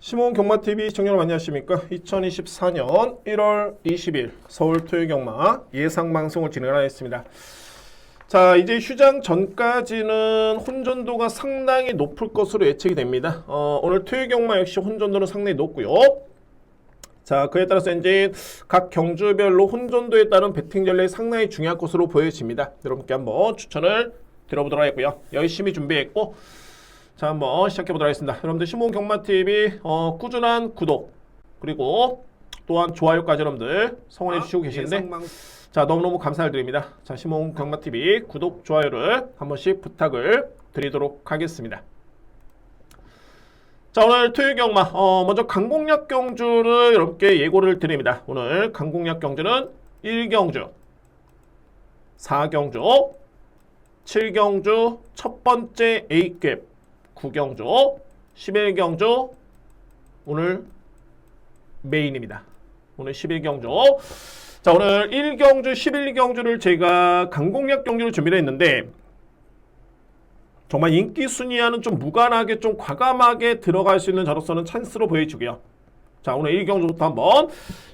심호흡 경마TV 시청자 여러분 안녕하십니까? 2024년 1월 20일 서울 토요경마 예상방송을 진행하겠습니다. 자, 이제 휴장 전까지는 혼전도가 상당히 높을 것으로 예측이 됩니다. 오늘 토요경마 역시 혼전도는 상당히 높고요. 자, 그에 따라서 이제 각 경주별로 혼전도에 따른 배팅 전략이 상당히 중요할 것으로 보여집니다. 여러분께 한번 추천을 드려보도록 하겠고요. 열심히 준비했고, 자, 한번 시작해보도록 하겠습니다. 여러분들 심호흡 경마TV 꾸준한 구독 그리고 또한 좋아요까지 여러분들 성원해 주시고 계시는데 자, 너무너무 감사를 드립니다. 자, 심호흡 경마TV 구독, 좋아요를 한 번씩 부탁을 드리도록 하겠습니다. 자, 오늘 토요일 경마 먼저 강공략 경주를 여러분께 예고를 드립니다. 오늘 강공략 경주는 1경주, 4경주, 7경주, 첫 번째 A급 9경주, 11경주, 오늘 메인입니다. 오늘 11경주. 자, 오늘 1경주, 11경주를 제가 강공략 경주를 준비를 했는데 정말 인기 순위와는 좀 무관하게 좀 과감하게 들어갈 수 있는 저로서는 찬스로 보여주고요. 자, 오늘 1경주부터 한번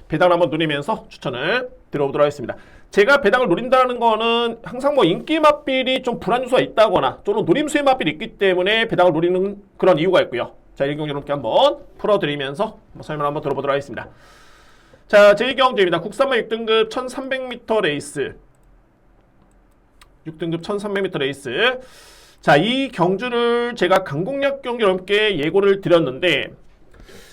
배당을 한번 노리면서 추천을 드려보도록 하겠습니다. 제가 배당을 노린다는 거는 항상 뭐 인기 맛빌이 좀 불안 요소가 있다거나 또는 노림수의 맛빌이 있기 때문에 배당을 노리는 그런 이유가 있고요. 자, 1경주 이렇게 한번 풀어드리면서 설명 한번 들어보도록 하겠습니다. 자, 제1경주입니다. 국산마 6등급 1300m 레이스. 6등급 1300m 레이스. 자, 이 경주를 제가 강공략 경주 여러분께 예고를 드렸는데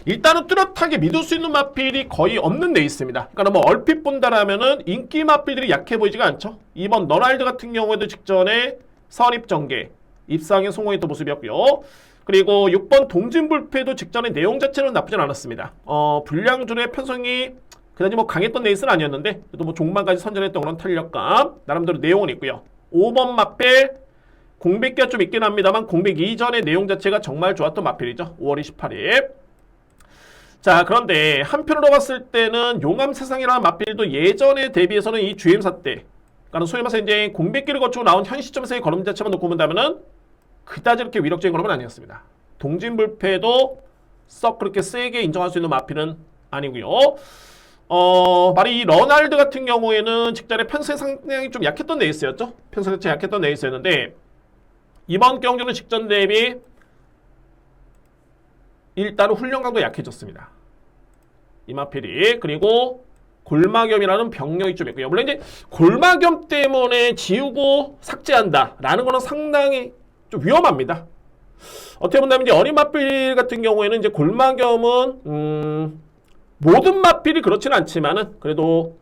일단은 뚜렷하게 믿을 수 있는 맛필이 거의 없는 레이스입니다. 그러니까 뭐 얼핏 본다라면은 인기 맛필들이 약해 보이지가 않죠. 이번 너랄드 같은 경우에도 직전에 선입 전개, 입상에 성공했던 모습이었고요. 그리고 6번 동진불패도 직전에 내용 자체는 나쁘진 않았습니다. 불량줄의 편성이 그다지 뭐 강했던 레이스는 아니었는데 그래도 뭐 종반까지 선전했던 그런 탄력감 나름대로 내용은 있고요. 5번 맛필 공백기가 좀 있긴 합니다만 공백 이전의 내용 자체가 정말 좋았던 맛필이죠. 5월 28일. 자, 그런데 한편으로 봤을 때는 용암세상이라는 맛빌도 예전에 대비해서는 이 GM사 때 그러니까 소위 말해서 이제 공백기를 거치고 나온 현 시점에서의 걸음 자체만 놓고 본다면은 그다지 그렇게 위력적인 걸음은 아니었습니다. 동진불패도 썩 그렇게 세게 인정할 수 있는 맛빌은 아니고요. 바로 이 러날드 같은 경우에는 직전에 편성이 상당히 좀 약했던 레이스였죠. 편성 자체 약했던 레이스였는데 이번 경주는 직전 대비 일단은 훈련강도 약해졌습니다. 이마필이. 그리고 골마겸이라는 병력이 좀 있고요. 물론 이제 골마겸 때문에 지우고 삭제한다 라는 거는 상당히 좀 위험합니다. 어떻게 본다면 이제 어린 마필 같은 경우에는 이제 골마겸은 모든 마필이 그렇지는 않지만은 그래도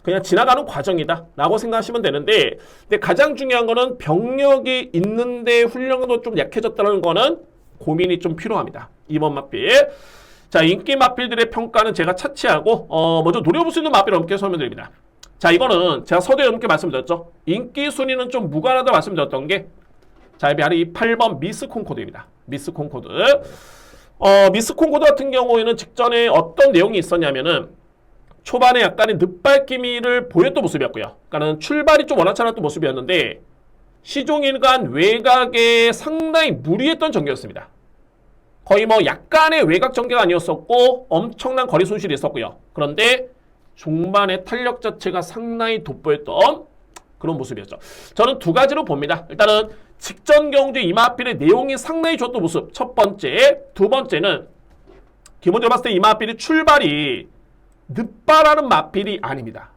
그냥 지나가는 과정이다 라고 생각하시면 되는데 근데 가장 중요한 거는 병력이 있는데 훈련도 좀 약해졌다는 거는 고민이 좀 필요합니다. 이번 맛필. 자, 인기 맛필들의 평가는 제가 차치하고 먼저 노려볼 수 있는 맛필 여러분께 설명드립니다. 자, 이거는 제가 서두에 여러분께 말씀드렸죠. 인기 순위는 좀 무관하다 말씀드렸던 게 자, 바로 이 8번 미스 콩코드입니다. 미스 콩코드. 미스 콩코드 같은 경우에는 직전에 어떤 내용이 있었냐면은 초반에 약간의 늦발기미를 보였던 모습이었고요. 그러니까는 출발이 좀 원활치 않았던 모습이었는데 시종일관 외곽에 상당히 무리했던 전개였습니다. 거의 뭐 약간의 외곽 전개가 아니었었고 엄청난 거리 손실이 있었고요. 그런데 중반의 탄력 자체가 상당히 돋보였던 그런 모습이었죠. 저는 두 가지로 봅니다. 일단은 직전 경주 이마필의 내용이 상당히 좋았던 모습. 첫 번째, 두 번째는 기본적으로 봤을 때 이마필의 출발이 늦발하는 마필이 아닙니다.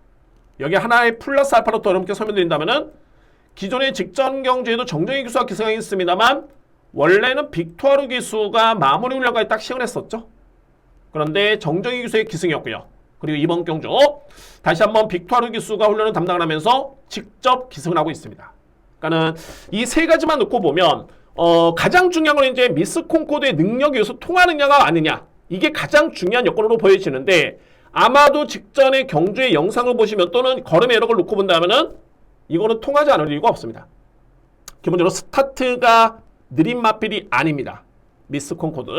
여기 하나의 플러스 알파로 또 여러분께 설명드린다면은 기존의 직전 경주에도 정정희 기수가 기승했습니다만 원래는 빅토르 기수가 마무리 훈련까지 딱 시행을 했었죠. 그런데 정정희 기수의 기승이었고요. 그리고 이번 경주 다시 한번 빅토르 기수가 훈련을 담당을 하면서 직접 기승을 하고 있습니다. 그러니까는 이 세 가지만 놓고 보면 가장 중요한 건 이제 미스 콩코드의 능력에 의해서 통하느냐가 아니냐 이게 가장 중요한 여건으로 보여지는데 아마도 직전의 경주의 영상을 보시면 또는 걸음의 여력을 놓고 본다면은 이거는 통하지 않을 이유가 없습니다. 기본적으로 스타트가 느린 맛필이 아닙니다. 미스 콩코드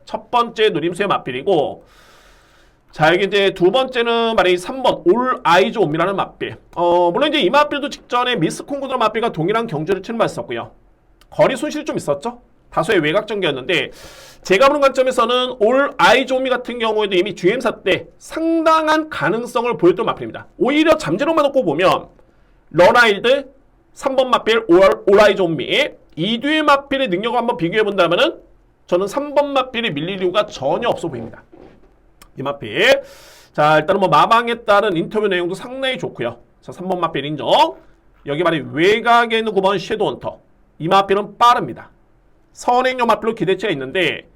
첫 번째 누림수의 맛필이고 자, 여기 이제 두 번째는 바로 이 3번 올 아이즈 옴이라는 맛필. 물론 이제 이 맛필도 직전에 미스 콩코드 맛필과 동일한 경주를 치는 맛 있었고요. 거리 손실이 좀 있었죠. 다소의 외곽 전개였는데 제가 보는 관점에서는 올 아이조미 같은 경우에도 이미 GM사 때 상당한 가능성을 보였던 마필입니다. 오히려 잠재력만 놓고 보면 러나일드, 3번 마필 올 아이조미, 이두의 마필의 능력을 한번 비교해본다면 저는 3번 마필이 밀릴 이유가 전혀 없어 보입니다. 이 마필. 자, 일단은 뭐 마방에 따른 인터뷰 내용도 상당히 좋고요. 자, 3번 마필 인정. 여기 말이 외곽에 있는 9번 섀도우 헌터. 이 마필은 빠릅니다. 선행용 마필로 기대치가 있는데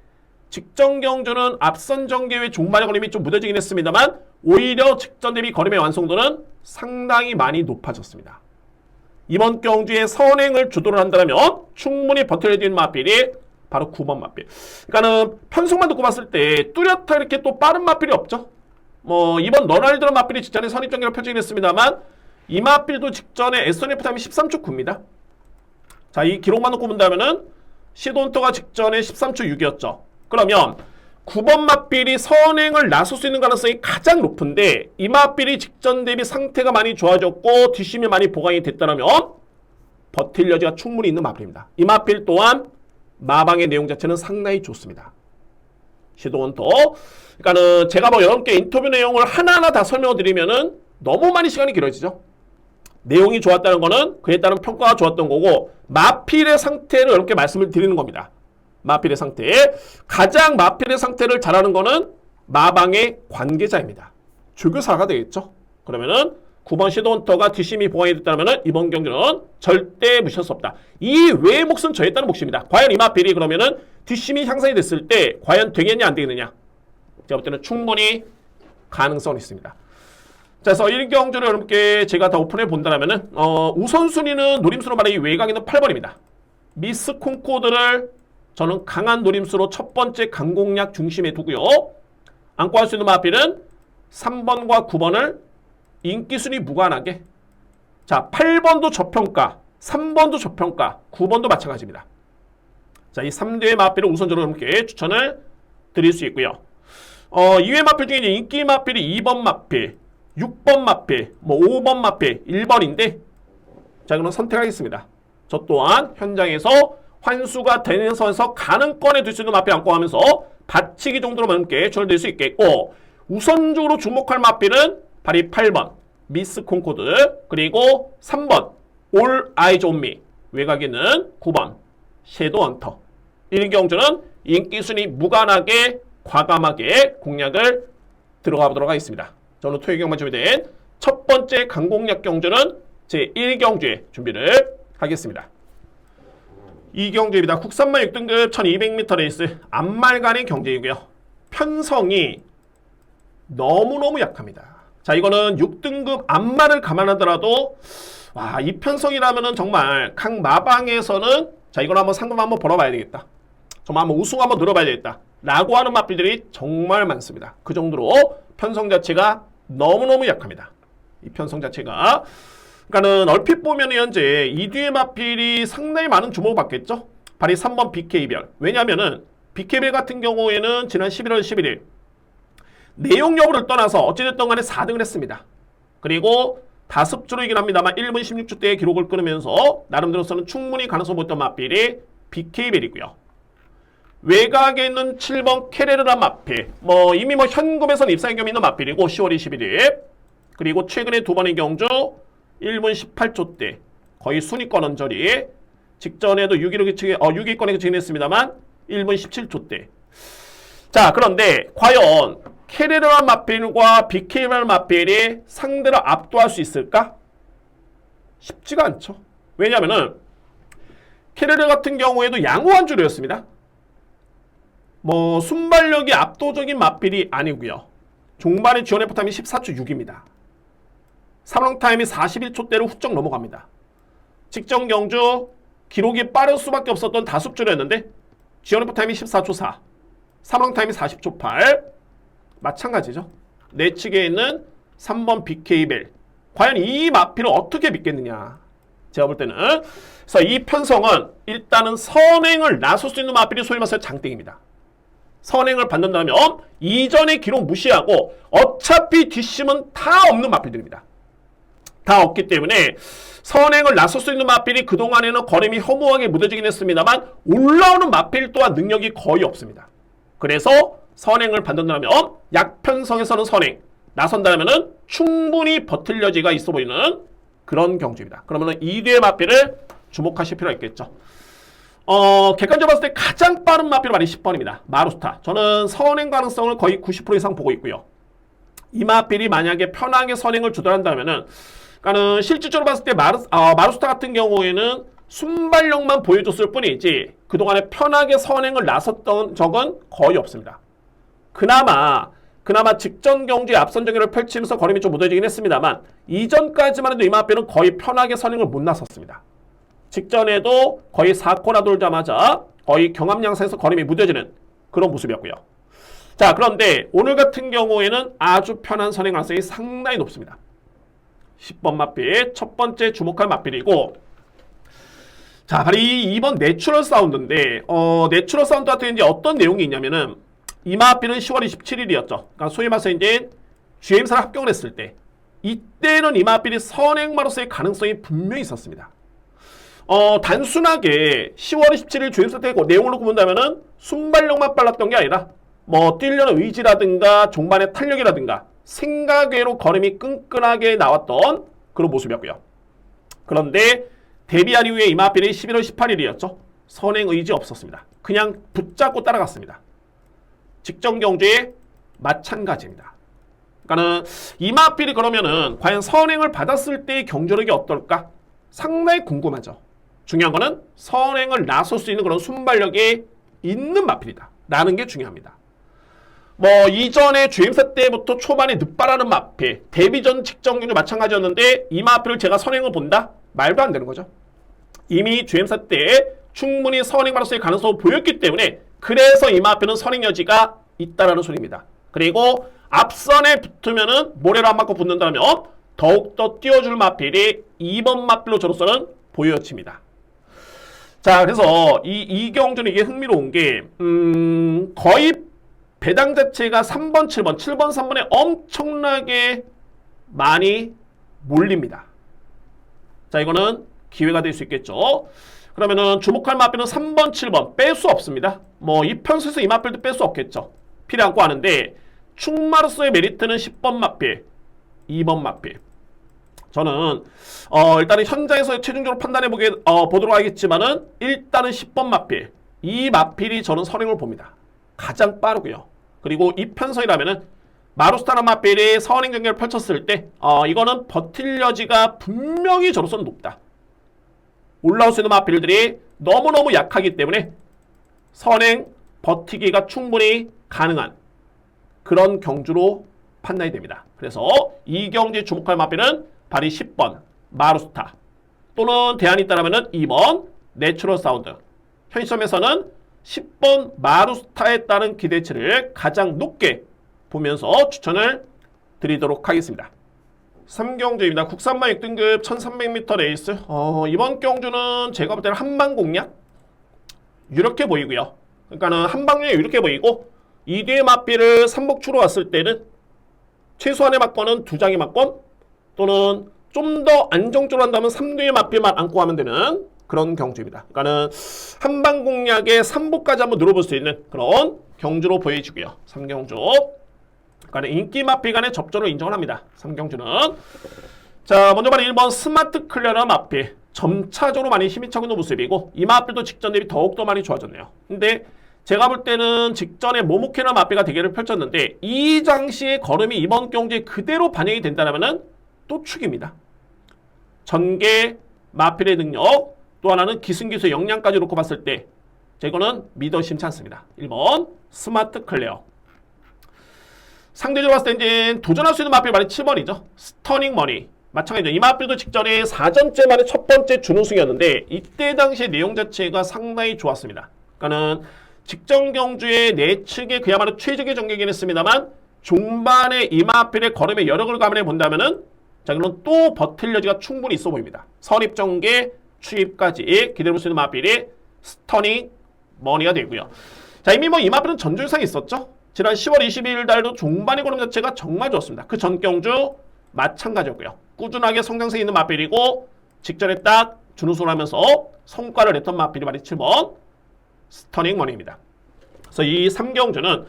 직전 경주는 앞선 전개의 종말의 걸음이 좀 무뎌지긴 했습니다만 오히려 직전 대비 걸음의 완성도는 상당히 많이 높아졌습니다. 이번 경주에 선행을 주도를 한다면 충분히 버텨야 되는 마필이 바로 9번 마필. 그러니까는 편성만 듣고 봤을 때 뚜렷하게 이렇게 또 빠른 마필이 없죠. 뭐 이번 러나일드 마필이 직전에 선입전개를 펼치긴 했습니다만 이 마필도 직전에 SNF 타임이 13초 9입니다. 자, 이 기록만 놓고 본다면은 시돈터가 직전에 13초 6이었죠. 그러면 9번 마필이 선행을 나설 수 있는 가능성이 가장 높은데 이 마필이 직전 대비 상태가 많이 좋아졌고 뒷심이 많이 보강이 됐다면 버틸 여지가 충분히 있는 마필입니다. 이 마필 또한 마방의 내용 자체는 상당히 좋습니다. 시도헌터. 그러니까는 제가 뭐 여러분께 인터뷰 내용을 하나하나 다 설명을 드리면은 너무 많이 시간이 길어지죠. 내용이 좋았다는 거는 그에 따른 평가가 좋았던 거고 마필의 상태를 여러분께 말씀을 드리는 겁니다. 마필의 상태. 가장 마필의 상태를 잘하는 거는 마방의 관계자입니다. 조교사가 되겠죠. 그러면은 9번 시도헌터가 뒷심이 보강이 됐다면 이번 경기는 절대 무시할 수 없다. 이 외의 몫은 저에 따른 몫입니다. 과연 이 마필이 그러면은 뒷심이 향상이 됐을 때 과연 되겠냐 안 되겠느냐. 제가 볼 때는 충분히 가능성이 있습니다. 자, 그래서 1경주를 여러분께 제가 다 오픈해 본다면은 우선순위는 노림수로 말해 이 외곽에 있는 8번입니다. 미스 콩코드를 저는 강한 노림수로 첫 번째 강공략 중심에 두고요. 안고 할 수 있는 마필은 3번과 9번을 인기순위 무관하게. 자, 8번도 저평가, 3번도 저평가, 9번도 마찬가지입니다. 자, 이 3대의 마필을 우선적으로 여러분께 추천을 드릴 수 있고요. 이외의 마필 중에 인기 마필이 2번 마필, 6번 마필, 뭐 5번 마필, 1번인데 자, 그럼 선택하겠습니다. 저 또한 현장에서 환수가 되는 선에서 가능권에 둘 수 있는 마필 안고 하면서 받치기 정도로 여러분께 추천을 드릴 수 있겠고 우선적으로 주목할 마필은 바로 8번 미스 콩코드 그리고 3번 올 아이즈 온 미 외곽에 있는 9번 섀도우 헌터. 1경주는 인기순위 무관하게 과감하게 공략을 들어가 보도록 하겠습니다. 저는 토요일경만 준비된 첫 번째 강공략 경주는 제 1경주에 준비를 하겠습니다. 2경주입니다. 국산만 6등급 1200m 레이스 앞말간의 경쟁이고요. 편성이 너무너무 약합니다. 자, 이거는 6등급 앞말을 감안하더라도 와, 이 편성이라면은 정말 각 마방에서는 자, 이걸 한번 상금 한번 벌어봐야 되겠다. 정말 한번 우승 한번 늘어봐야 되겠다. 라고 하는 마필들이 정말 많습니다. 그 정도로 편성 자체가 너무너무 약합니다. 이 편성 자체가. 그러니까는 얼핏 보면 현재 이 뒤의 마필이 상당히 많은 주목을 받겠죠. 바로 3번 BK별. 왜냐면은 BK별 같은 경우에는 지난 11월 11일 내용 여부를 떠나서 어찌됐든 간에 4등을 했습니다. 그리고 다습주로이긴 합니다만 1분 16초대의 기록을 끊으면서 나름대로서는 충분히 가능성 보였던 마필이 BK별이고요. 외곽에 있는 7번 케레르라 마필. 뭐 이미 뭐 현금에선 입상의 경험이 있는 마필이고 10월 21일. 그리고 최근에 두 번의 경주 1분 18초대 거의 순위권 언저리. 직전에도 6위권에 그치했습니다만 1분 17초대. 자, 그런데 과연 케레르라 마필과 BK별 마필이 상대를 압도할 수 있을까? 쉽지가 않죠. 왜냐면은 케레르 같은 경우에도 양호한 주류였습니다. 뭐 순발력이 압도적인 마필이 아니고요. 종반의 지원 F 타임이 14초 6입니다. 삼성 타임이 41초대로 훌쩍 넘어갑니다. 직전 경주 기록이 빠를 수밖에 없었던 다숙주였는데 지원 F 타임이 14초 4, 삼성 타임이 40초 8. 마찬가지죠. 내 측에 있는 3번 BK벨. 과연 이 마필을 어떻게 믿겠느냐. 제가 볼 때는 그래서 이 편성은 일단은 선행을 나설 수 있는 마필이 소위 말해서 장땡입니다. 선행을 받는다면 이전의 기록 무시하고 어차피 뒷심은 다 없는 마필들입니다. 다 없기 때문에 선행을 나설 수 있는 마필이 그동안에는 걸음이 허무하게 무뎌지긴 했습니다만 올라오는 마필 또한 능력이 거의 없습니다. 그래서 선행을 받는다면 약편성에서는 선행, 나선다면 충분히 버틸 여지가 있어 보이는 그런 경주입니다. 그러면 2대의 마필을 주목하실 필요가 있겠죠. 객관적으로 봤을 때 가장 빠른 마필은 바로 10번입니다. 마루스타. 저는 선행 가능성을 거의 90% 이상 보고 있고요. 이 마필이 만약에 편하게 선행을 주도한다면은, 그러니까는 실질적으로 봤을 때 마루스타 같은 경우에는 순발력만 보여줬을 뿐이지 그동안에 편하게 선행을 나섰던 적은 거의 없습니다. 그나마 직전 경주에 앞선 전개를 펼치면서 걸음이 좀 무뎌지긴 했습니다만 이전까지만 해도 이 마필은 거의 편하게 선행을 못 나섰습니다. 직전에도 거의 4코나 돌자마자 거의 경합양상에서 걸음이 무뎌지는 그런 모습이었고요. 자, 그런데 오늘 같은 경우에는 아주 편한 선행 가능성이 상당히 높습니다. 10번 마필, 첫 번째 주목할 마필이고, 자, 바로 이번 내추럴 사운드인데, 내추럴 사운드 같은 경우에 어떤 내용이 있냐면은, 이 마필은 10월 27일이었죠. 그러니까 소위 말해서 이제 GM사를 합격을 했을 때, 이때는 이 마필이 선행마로서의 가능성이 분명히 있었습니다. 단순하게 10월 27일 GM사 때 내용을 놓고 본다면은, 순발력만 빨랐던 게 아니라, 뛰려는 의지라든가, 종반의 탄력이라든가, 생각 외로 걸음이 끈끈하게 나왔던 그런 모습이었고요. 그런데 데뷔한 이후에 이 마필이 11월 18일이었죠. 선행 의지 없었습니다. 그냥 붙잡고 따라갔습니다. 직전 경주에 마찬가지입니다. 그러니까는 이 마필이 그러면은 과연 선행을 받았을 때의 경주력이 어떨까? 상당히 궁금하죠. 중요한 거는 선행을 나설 수 있는 그런 순발력이 있는 마필이다 라는 게 중요합니다. 이전에 주행사 때부터 초반에 늦바라는 마필, 데뷔 전 직전 경주 마찬가지였는데 이 마필을 제가 선행을 본다? 말도 안 되는 거죠. 이미 주행사 때 충분히 선행마로서의 가능성을 보였기 때문에 그래서 이 마필은 선행 여지가 있다라는 소리입니다. 그리고 앞선에 붙으면은 모래로 안 맞고 붙는다면 더욱더 띄워줄 마필이 2번 마필로 저로서는 보여집니다. 자, 그래서 이 경주는 이게 흥미로운 게 거의 배당 자체가 3번, 7번, 7번, 3번에 엄청나게 많이 몰립니다. 자, 이거는 기회가 될 수 있겠죠. 그러면은 주목할 마필은 3번, 7번 뺄 수 없습니다. 이 편수에서 이 마필도 뺄 수 없겠죠. 필요 않고 하는데 충마로서의 메리트는 10번 마필, 2번 마필. 저는 일단은 현장에서 최종적으로 판단해 보도록 하겠지만은 일단은 10번 마필, 이 마필이 저는 선행을 봅니다. 가장 빠르고요. 그리고 이 편성이라면은 마루스타나 마필이 선행 경기를 펼쳤을 때 이거는 버틸 여지가 분명히 저로서는 높다. 올라올 수 있는 마필들이 너무너무 약하기 때문에 선행 버티기가 충분히 가능한 그런 경주로 판단이 됩니다. 그래서 이 경기에 주목할 마필은 바로 10번 마루스타 또는 대안이 있다면 2번 내추럴 사운드. 현 시점에서는 10번 마루스타에 따른 기대치를 가장 높게 보면서 추천을 드리도록 하겠습니다. 3경주입니다. 국산만 6등급 1300m 레이스. 이번 경주는 제가 볼 때는 한방 공략 이렇게 보이고요. 그러니까는 한방률이 이렇게 보이고 2대의 마필을 3복추로 왔을 때는 최소한의 막권은 2장의 막권 또는 좀 더 안정적으로 한다면 3대의 마필만 안고 하면 되는 그런 경주입니다. 그러니까는 한방 공략의 3복까지 한번 눌러볼 수 있는 그런 경주로 보여지고요. 3경주. 그러니까 인기 마필 간의 접전을 인정을 합니다. 3경주는. 자, 먼저 바로 1번 스마트 클리어나 마필. 점차적으로 많이 힘이 차고 있는 모습이고 이 마필도 직전 대비 더욱더 많이 좋아졌네요. 근데 제가 볼 때는 직전에 모모케나 마필과 대결을 펼쳤는데 이 당시의 걸음이 이번 경주에 그대로 반영이 된다면 또 축입니다. 전개 마필의 능력 또 하나는 기승기수의 역량까지 놓고 봤을 때 이거는 믿어 심치 않습니다. 1번 스마트 클리어. 상대적으로 봤을 때 이제 도전할 수 있는 마필 말이 7번이죠. 스터닝 머니. 마찬가지죠. 이 마필도 직전에 4전째 만에 첫 번째 준우승이었는데 이때 당시의 내용 자체가 상당히 좋았습니다. 그러니까는 직전 경주에 내측에 그야말로 최적의 전개긴 했습니다만 중반에 이 마필의 걸음의 여력을 감안해 본다면은 자, 이거는 또 버틸 여지가 충분히 있어 보입니다. 선입 전개 추입까지 기대해볼 수 있는 마필이 스터닝 머니가 되고요. 자, 이미 이 마필은 전주상이 있었죠. 지난 10월 22일 달도 종반의 걸음 자체가 정말 좋았습니다. 그 전 경주 마찬가지였고요. 꾸준하게 성장세 있는 마필이고 직전에 딱 준우승을 하면서 성과를 냈던 마필이 바로 7번 스터닝 머니입니다. 그래서 이 3경주는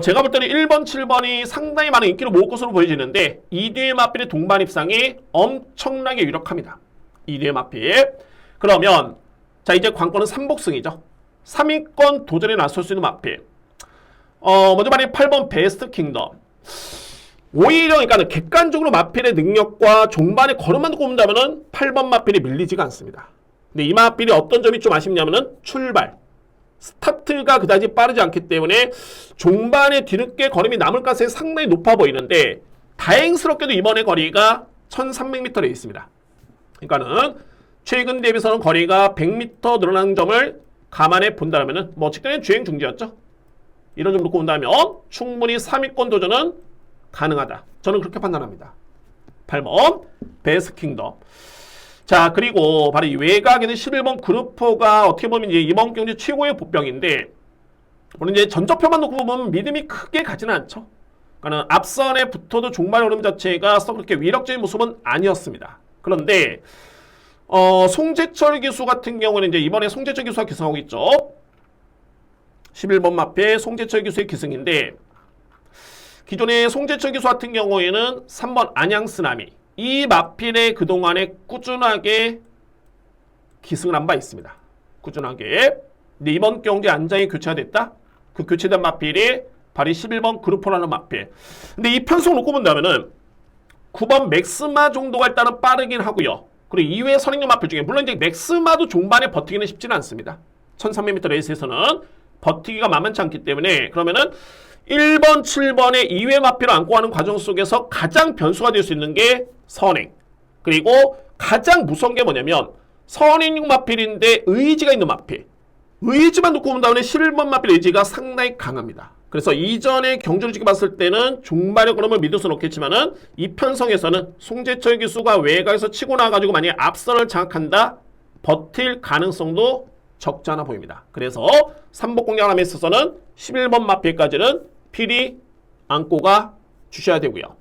제가 볼 때는 1번, 7번이 상당히 많은 인기를 모을 것으로 보여지는데 이 뒤의 마필의 동반 입상이 엄청나게 유력합니다. 이 뒤의 마필. 그러면 자 이제 관건은 3복승이죠. 3위권 도전에 나설 수 있는 마필. 먼저 말해 8번 베스트 킹덤. 오히려 그러니까 객관적으로 마필의 능력과 종반의 걸음만 놓고 본다면은 8번 마필이 밀리지가 않습니다. 근데 이 마필이 어떤 점이 좀 아쉽냐면은 출발. 스타트가 그다지 빠르지 않기 때문에 종반에 뒤늦게 걸음이 남을 가능성이 상당히 높아 보이는데 다행스럽게도 이번에 거리가 1300m에 있습니다. 그러니까는 최근 대비해서는 거리가 100m 늘어난 점을 감안해 본다면은 뭐 직전에 주행 중지였죠. 이런 점 놓고 본다면 충분히 3위권 도전은 가능하다. 저는 그렇게 판단합니다. 8번 베스트 킹덤. 자 그리고 바로 이 외곽에는 11번 그루퍼가 어떻게 보면 이제 이번 경기 최고의 보병인데 물론 이제 전적표만 놓고 보면 믿음이 크게 가지는 않죠. 그러니까 앞선에 붙어도 종말 흐름 자체가 썩 그렇게 위력적인 모습은 아니었습니다. 그런데 송재철 기수 같은 경우는 이제 이번에 송재철 기수가 기승하고 있죠. 11번 마필 송재철 기수의 기승인데 기존의 송재철 기수 같은 경우에는 3번 안양쓰나미 이 마필에 그동안에 꾸준하게 기승을 한 바 있습니다. 꾸준하게. 근데 이번 경기에 안장이 교체가 됐다? 그 교체된 마필이 바로 11번 그루퍼라는 마필. 근데 이 편성을 놓고 본다면은 9번 맥스마 정도가 일단은 빠르긴 하고요. 그리고 이외의 선행용 마필 중에 물론 이제 맥스마도 종반에 버티기는 쉽지는 않습니다. 1300m 레이스에서는 버티기가 만만치 않기 때문에 그러면은 1번, 7번의 2회 마필을 안고 가는 과정 속에서 가장 변수가 될 수 있는 게 선행. 그리고 가장 무서운 게 뭐냐면 선행용 마필인데 의지가 있는 마필. 의지만 놓고 본다면 11번 마필 의지가 상당히 강합니다. 그래서 이전의 경주를 지켜봤을 때는 종반의 걸음을 믿을 수는 없겠지만은 이 편성에서는 송재철 기수가 외곽에서 치고 나가지고 만약에 앞선을 장악한다 버틸 가능성도 적지 않아 보입니다. 그래서 3복 공략을 함에 있어서는 11번 마필까지는 필히 안고가 주셔야 되고요.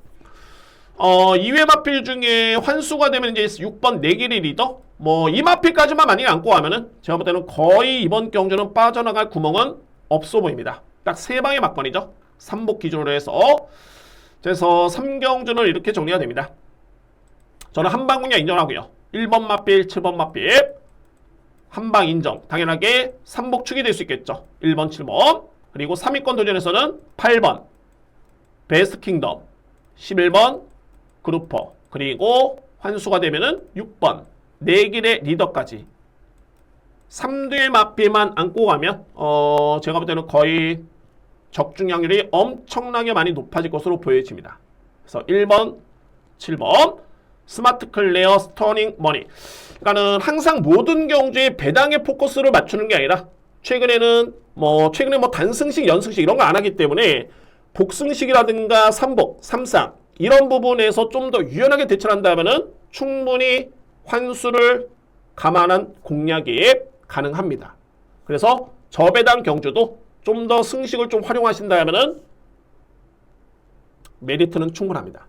2회 마필 중에 환수가 되면 이제 6번 내길이 리더 뭐 이 마필까지만 만약에 안고 가면은 제가 볼 때는 거의 이번 경주는 빠져나갈 구멍은 없어 보입니다. 딱 3방의 막건이죠. 3복 기준으로 해서 그래서 3경주는 이렇게 정리가 됩니다. 저는 한방 공략 인정하고요. 1번 마필, 7번 마필 한방 인정. 당연하게 3복 축이 될 수 있겠죠. 1번, 7번. 그리고 3위권 도전에서는 8번 베스트 킹덤, 11번 그루퍼, 그리고 환수가 되면은 6번 내길의 리더까지 3뒤의 마필만 안고 가면 제가 볼 때는 거의 적중 확률이 엄청나게 많이 높아질 것으로 보여집니다. 그래서 1번, 7번 스마트 클레어 스터닝 머니. 그러니까는 항상 모든 경주에 배당에 포커스를 맞추는 게 아니라 최근에 단승식, 연승식 이런 거 안 하기 때문에 복승식이라든가 3복, 3상 이런 부분에서 좀 더 유연하게 대처를 한다면은 충분히 환수를 감안한 공략이 가능합니다. 그래서 저배당 경주도 좀 더 승식을 좀 활용하신다면은 메리트는 충분합니다.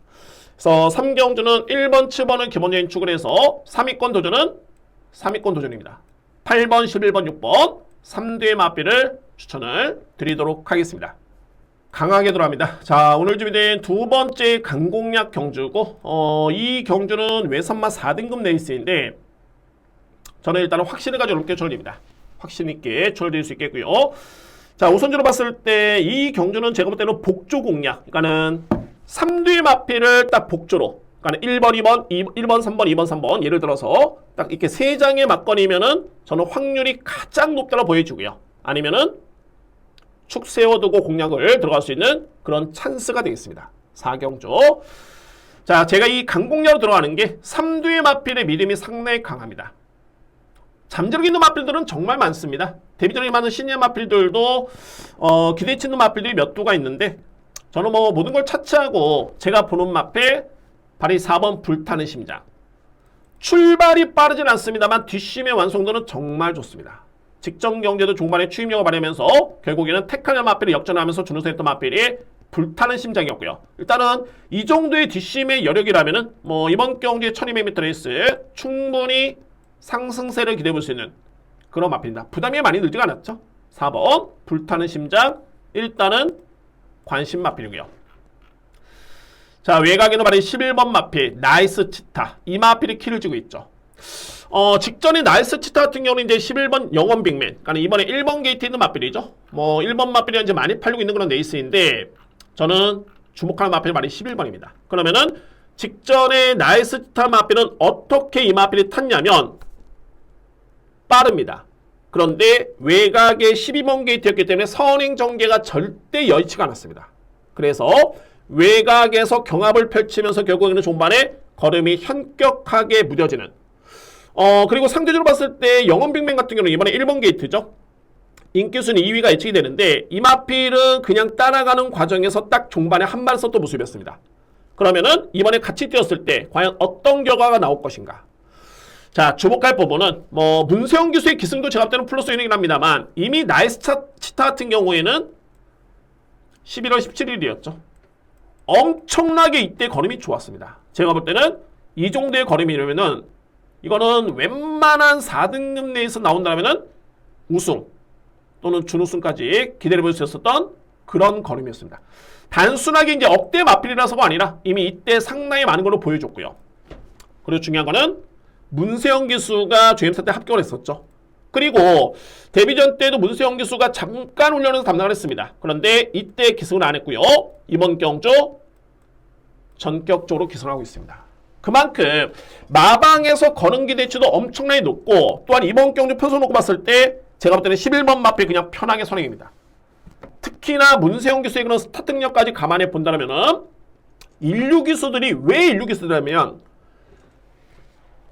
그래서 3경주는 1번, 7번을 기본적인 축을 해서 3위권 도전은 3위권 도전입니다. 8번, 11번, 6번 3뒤의 마필을 추천을 드리도록 하겠습니다. 강하게 들어갑니다. 자, 오늘 준비된 두 번째 강공략 경주고 이 경주는 외선마 4등급 레이스인데 저는 일단은 확신을 가지고 높게 추천드립니다. 확신 있게 추천드릴 수 있겠고요. 자, 우선적으로 봤을 때 이 경주는 제가 볼 때는 복조 공략, 그러니까는 3뒤의 마필을 딱 복조로, 그러니까 1번, 2번, 1번, 3번, 2번, 3번 예를 들어서 딱 이렇게 3장의 막건이면은 저는 확률이 가장 높다고 보여지고요. 아니면은 축 세워두고 공략을 들어갈 수 있는 그런 찬스가 되겠습니다. 4경주. 자, 제가 이 강공략으로 들어가는 게 3뒤의 마필의 믿음이 상당히 강합니다. 잠재력 있는 마필들은 정말 많습니다. 데뷔전이 많은 시니어 마필들도 기대치 있는 마필들이 몇 두가 있는데 저는 뭐 모든 걸 차치하고 제가 보는 마필 바로 4번 불타는 심장. 출발이 빠르진 않습니다만 뒷심의 완성도는 정말 좋습니다. 직전 경제도 중반에 추임력을 발휘하면서 결국에는 택하는 마필을 역전하면서 준우승했던 마필이 불타는 심장이었고요. 일단은 이 정도의 뒷심의 여력이라면은 뭐 이번 경주의 1200m 레이스 충분히 상승세를 기대해 볼 수 있는 그런 마필입니다. 부담이 많이 늘지가 않았죠. 4번 불타는 심장 일단은 관심 마필이고요. 자, 외곽에는 말이 11번 마필 나이스 치타. 이 마필이 키를 쥐고 있죠. 직전에 나이스 치타 같은 경우는 이제 11번 영원 빅맨. 그러니까 이번에 1번 게이트에 있는 마필이죠. 뭐 1번 마필이 이제 많이 팔리고 있는 그런 레이스인데 저는 주목하는 마필이 말이 11번입니다. 그러면은 직전에 나이스 치타 마필은 어떻게 이 마필이 탔냐면 빠릅니다. 그런데 외곽에 12번 게이트였기 때문에 선행 전개가 절대 여의치가 않았습니다. 그래서 외곽에서 경합을 펼치면서 결국에는 종반에 걸음이 현격하게 무뎌지는 그리고 상대적으로 봤을 때 영원 빅맨 같은 경우는 이번에 1번 게이트죠. 인기순위 2위가 예측이 되는데 이 마필은 그냥 따라가는 과정에서 딱 종반에 한 발 썼던 모습이었습니다. 그러면은 이번에 같이 뛰었을 때 과연 어떤 결과가 나올 것인가. 자, 주목할 부분은 뭐 문세영 기수의 기승도 제가 볼 때는 플러스 요인이긴 합니다만 이미 나이스 치타 같은 경우에는 11월 17일이었죠. 엄청나게 이때 걸음이 좋았습니다. 제가 볼 때는 이 정도의 걸음이라면은 이거는 웬만한 4등급 내에서 나온다면은 우승 또는 준우승까지 기대해 볼 수 있었던 그런 걸음이었습니다. 단순하게 이제 억대 마필이라서가 아니라 이미 이때 상당히 많은 걸로 보여줬고요. 그리고 중요한 거는 문세영 기수가 JM사 때 합격을 했었죠. 그리고 데뷔전 때도 문세영 기수가 잠깐 훈련에서 담당을 했습니다. 그런데 이때 기승을 안 했고요. 이번 경주 전격적으로 기승을 하고 있습니다. 그만큼 마방에서 거는 기대치도 엄청나게 높고 또한 이번 경주 편성 놓고 봤을 때 제가 볼 때는 11번 마필 그냥 편하게 선행입니다. 특히나 문세영 기수의 그런 스타트 능력까지 감안해 본다면은 인류 기수들이 왜 인류 기수들이라면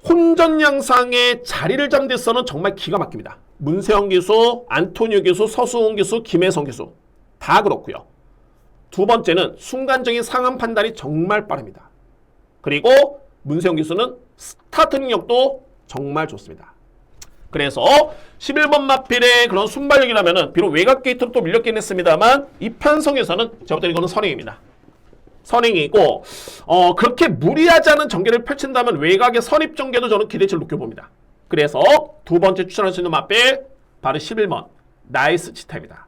혼전 양상의 자리를 잡는 데서는 정말 기가 막힙니다. 문세영 기수, 안토니오 기수, 서수훈 기수, 김혜성 기수 다 그렇고요. 두 번째는 순간적인 상황 판단이 정말 빠릅니다. 그리고 문세영 기수는 스타트 능력도 정말 좋습니다. 그래서 11번 마필의 그런 순발력이라면은 비록 외곽 게이트로 또 밀렸긴 했습니다만 이 편성에서는 제가 볼 때는 이거는 선행입니다. 선행이고 그렇게 무리하지 않은 전개를 펼친다면 외곽의 선입 전개도 저는 기대치를 높여봅니다. 그래서 두 번째 추천할 수 있는 마필 바로 11번 나이스 치타입니다.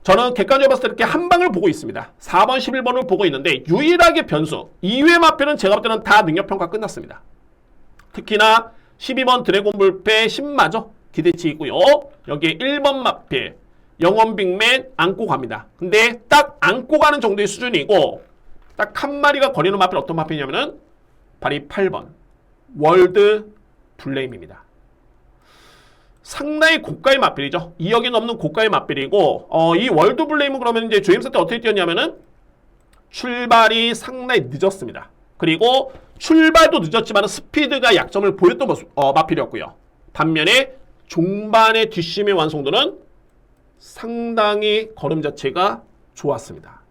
저는 객관적으로 봤을 때 이렇게 한 방을 보고 있습니다. 4번 11번을 보고 있는데 유일하게 변수 2회 마필은 제가 볼 때는 다 능력평가 끝났습니다. 특히나 12번 드래곤 불패 10마저 기대치 있고요. 여기에 1번 마필 영원 빅맨 안고 갑니다. 근데 딱 안고 가는 정도의 수준이고 딱 한 마리가 거리는 마필 어떤 마필이냐면은 바로 8번 월드 블레임입니다. 상당히 고가의 마필이죠. 2억이 넘는 고가의 마필이고 이 월드 블레임은 그러면 이제 조임사 때 어떻게 뛰었냐면은 출발이 상당히 늦었습니다. 그리고 출발도 늦었지만 스피드가 약점을 보였던 마필이었고요. 반면에 종반의 뒷심의 완성도는 상당히 걸음 자체가 좋았습니다.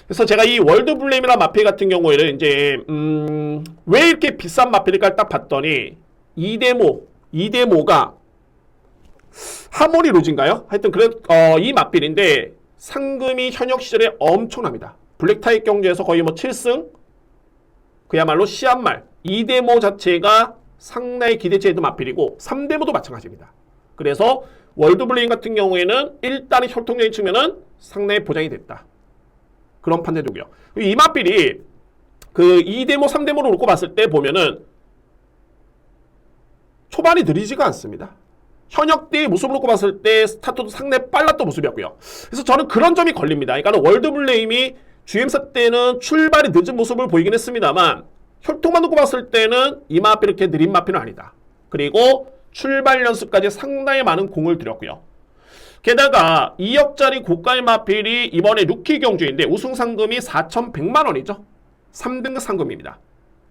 그래서 제가 이 월드 블레임이라는 마필 같은 경우에는 이제 왜 이렇게 비싼 마필일까 딱 봤더니 이데모가 하모니 로즈인가요? 하여튼 이 마필인데 상금이 현역 시절에 엄청납니다. 블랙타입 경주에서 거의 뭐 7승 그야말로 시한말 2데모 자체가 상당히 기대치에 있는 마필이고 3데모도 마찬가지입니다. 그래서 월드 블레임 같은 경우에는 일단은 혈통적인 측면은 상당히 보장이 됐다. 그런 판단이고요. 이 마필이 그 2데모, 3데모를 놓고 봤을 때 보면은 초반이 느리지가 않습니다. 현역 때의 모습을 놓고 봤을 때 스타트도 상당히 빨랐던 모습이었고요. 그래서 저는 그런 점이 걸립니다. 그러니까 월드 블레임이 GM사 때는 출발이 늦은 모습을 보이긴 했습니다만 혈통만 놓고 봤을 때는 이 마필 이렇게 느린 마필은 아니다. 그리고 출발 연습까지 상당히 많은 공을 들였고요. 게다가 2억짜리 고가의 마필이 이번에 루키 경주인데 우승 상금이 4,100만 원이죠. 3등급 상금입니다.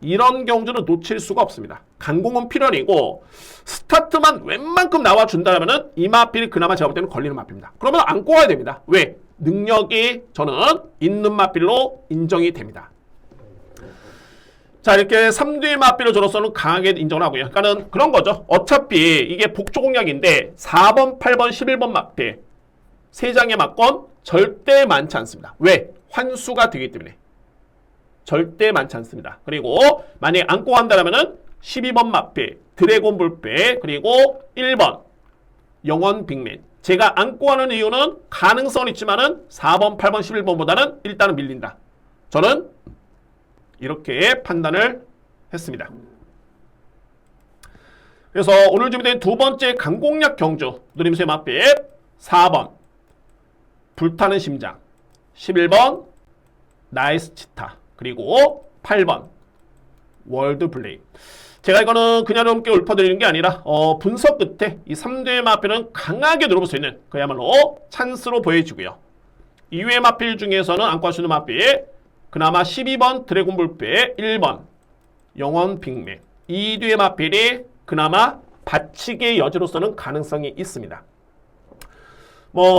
이런 경주는 놓칠 수가 없습니다. 강공은 필연이고 스타트만 웬만큼 나와준다면 이 마필이 그나마 제가 볼 때는 걸리는 마필입니다. 그러면 안고 가야 됩니다. 왜? 능력이 저는 있는 마필로 인정이 됩니다. 자, 이렇게 3대 마필로 저로서는 강하게 인정을 하고요. 그러니까는 그런 거죠. 어차피 이게 복조 공략인데 4번, 8번, 11번 마필 3장의 막권 절대 많지 않습니다. 왜? 환수가 되기 때문에. 절대 많지 않습니다. 그리고 만약에 안고 간다라면은 12번 마필, 드래곤 불배, 그리고 1번 영원 빅맨. 제가 안고 가는 이유는 가능성은 있지만은 4번, 8번, 11번보다는 일단은 밀린다. 저는 이렇게 판단을 했습니다. 그래서 오늘 준비된 두 번째 강공략 경주 누림수의 맛빛 4번 불타는 심장, 11번 나이스 치타, 그리고 8번 월드 블레임. 제가 이거는 그냥 여러분께 읊어드리는 게 아니라 분석 끝에 이 3대의 마필은 강하게 누려볼 수 있는 그야말로 찬스로 보여지고요. 2위의 마필 중에서는 안고 할 수 있는 마필 그나마 12번 드래곤 불배, 1번 영원 빅맥. 이 뒤의 마필이 그나마 받치기의 여지로서는 가능성이 있습니다.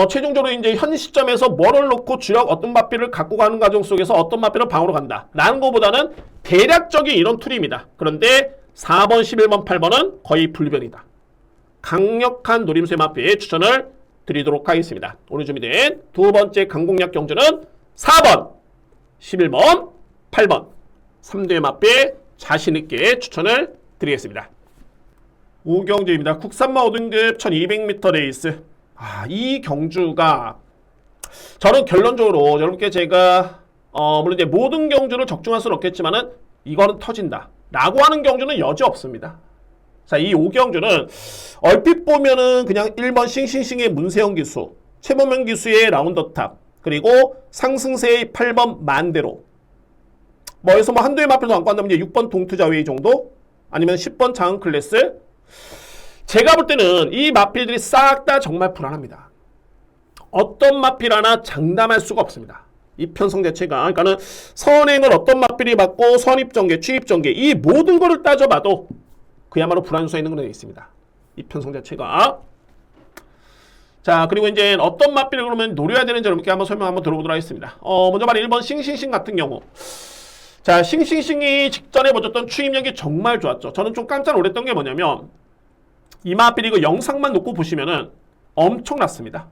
최종적으로 이제 현 시점에서 뭐를 놓고 주력 어떤 마필을 갖고 가는 과정 속에서 어떤 마필을 방어로 간다 라는 것보다는 대략적인 이런 툴입니다. 그런데 4번, 11번, 8번은 거의 불변이다. 강력한 노림수의 마필 추천을 드리도록 하겠습니다. 오늘 준비된 두 번째 강공략 경주는 4번, 11번, 8번 3대의 마필 자신있게 추천을 드리겠습니다. 5경주입니다. 국산마 5등급 1200m 레이스. 이 경주가 저는 결론적으로 여러분께 제가 물론 이제 모든 경주를 적중할 수는 없겠지만은 이거는 터진다 라고 하는 경주는 여지 없습니다. 자, 이 5경주는 얼핏 보면은 그냥 1번 싱싱싱의 문세영 기수, 최범현 기수의 라운더탑, 그리고 상승세의 8번 만대로 여기서 한두의 마필도 안고 한다면 이제 6번 동투자웨이 정도, 아니면 10번 장은 클래스. 제가 볼 때는 이 마필들이 싹 다 정말 불안합니다. 어떤 마필 하나 장담할 수가 없습니다. 이 편성 자체가. 그러니까는 선행을 어떤 마필이 받고 선입전개, 취입전개 이 모든 거를 따져봐도 그야말로 불안 요소가 있는 건 있습니다. 이 편성 자체가. 자, 그리고 이제 어떤 마필을 그러면 노려야 되는지 여러분께 한번 설명 한번 들어보도록 하겠습니다. 먼저 말해 1번 싱싱싱 같은 경우. 자, 싱싱싱이 직전에 보여줬던 추임력이 정말 좋았죠. 저는 좀 깜짝 놀랐던 게 뭐냐면 이 마필이 이거 영상만 놓고 보시면은 엄청났습니다.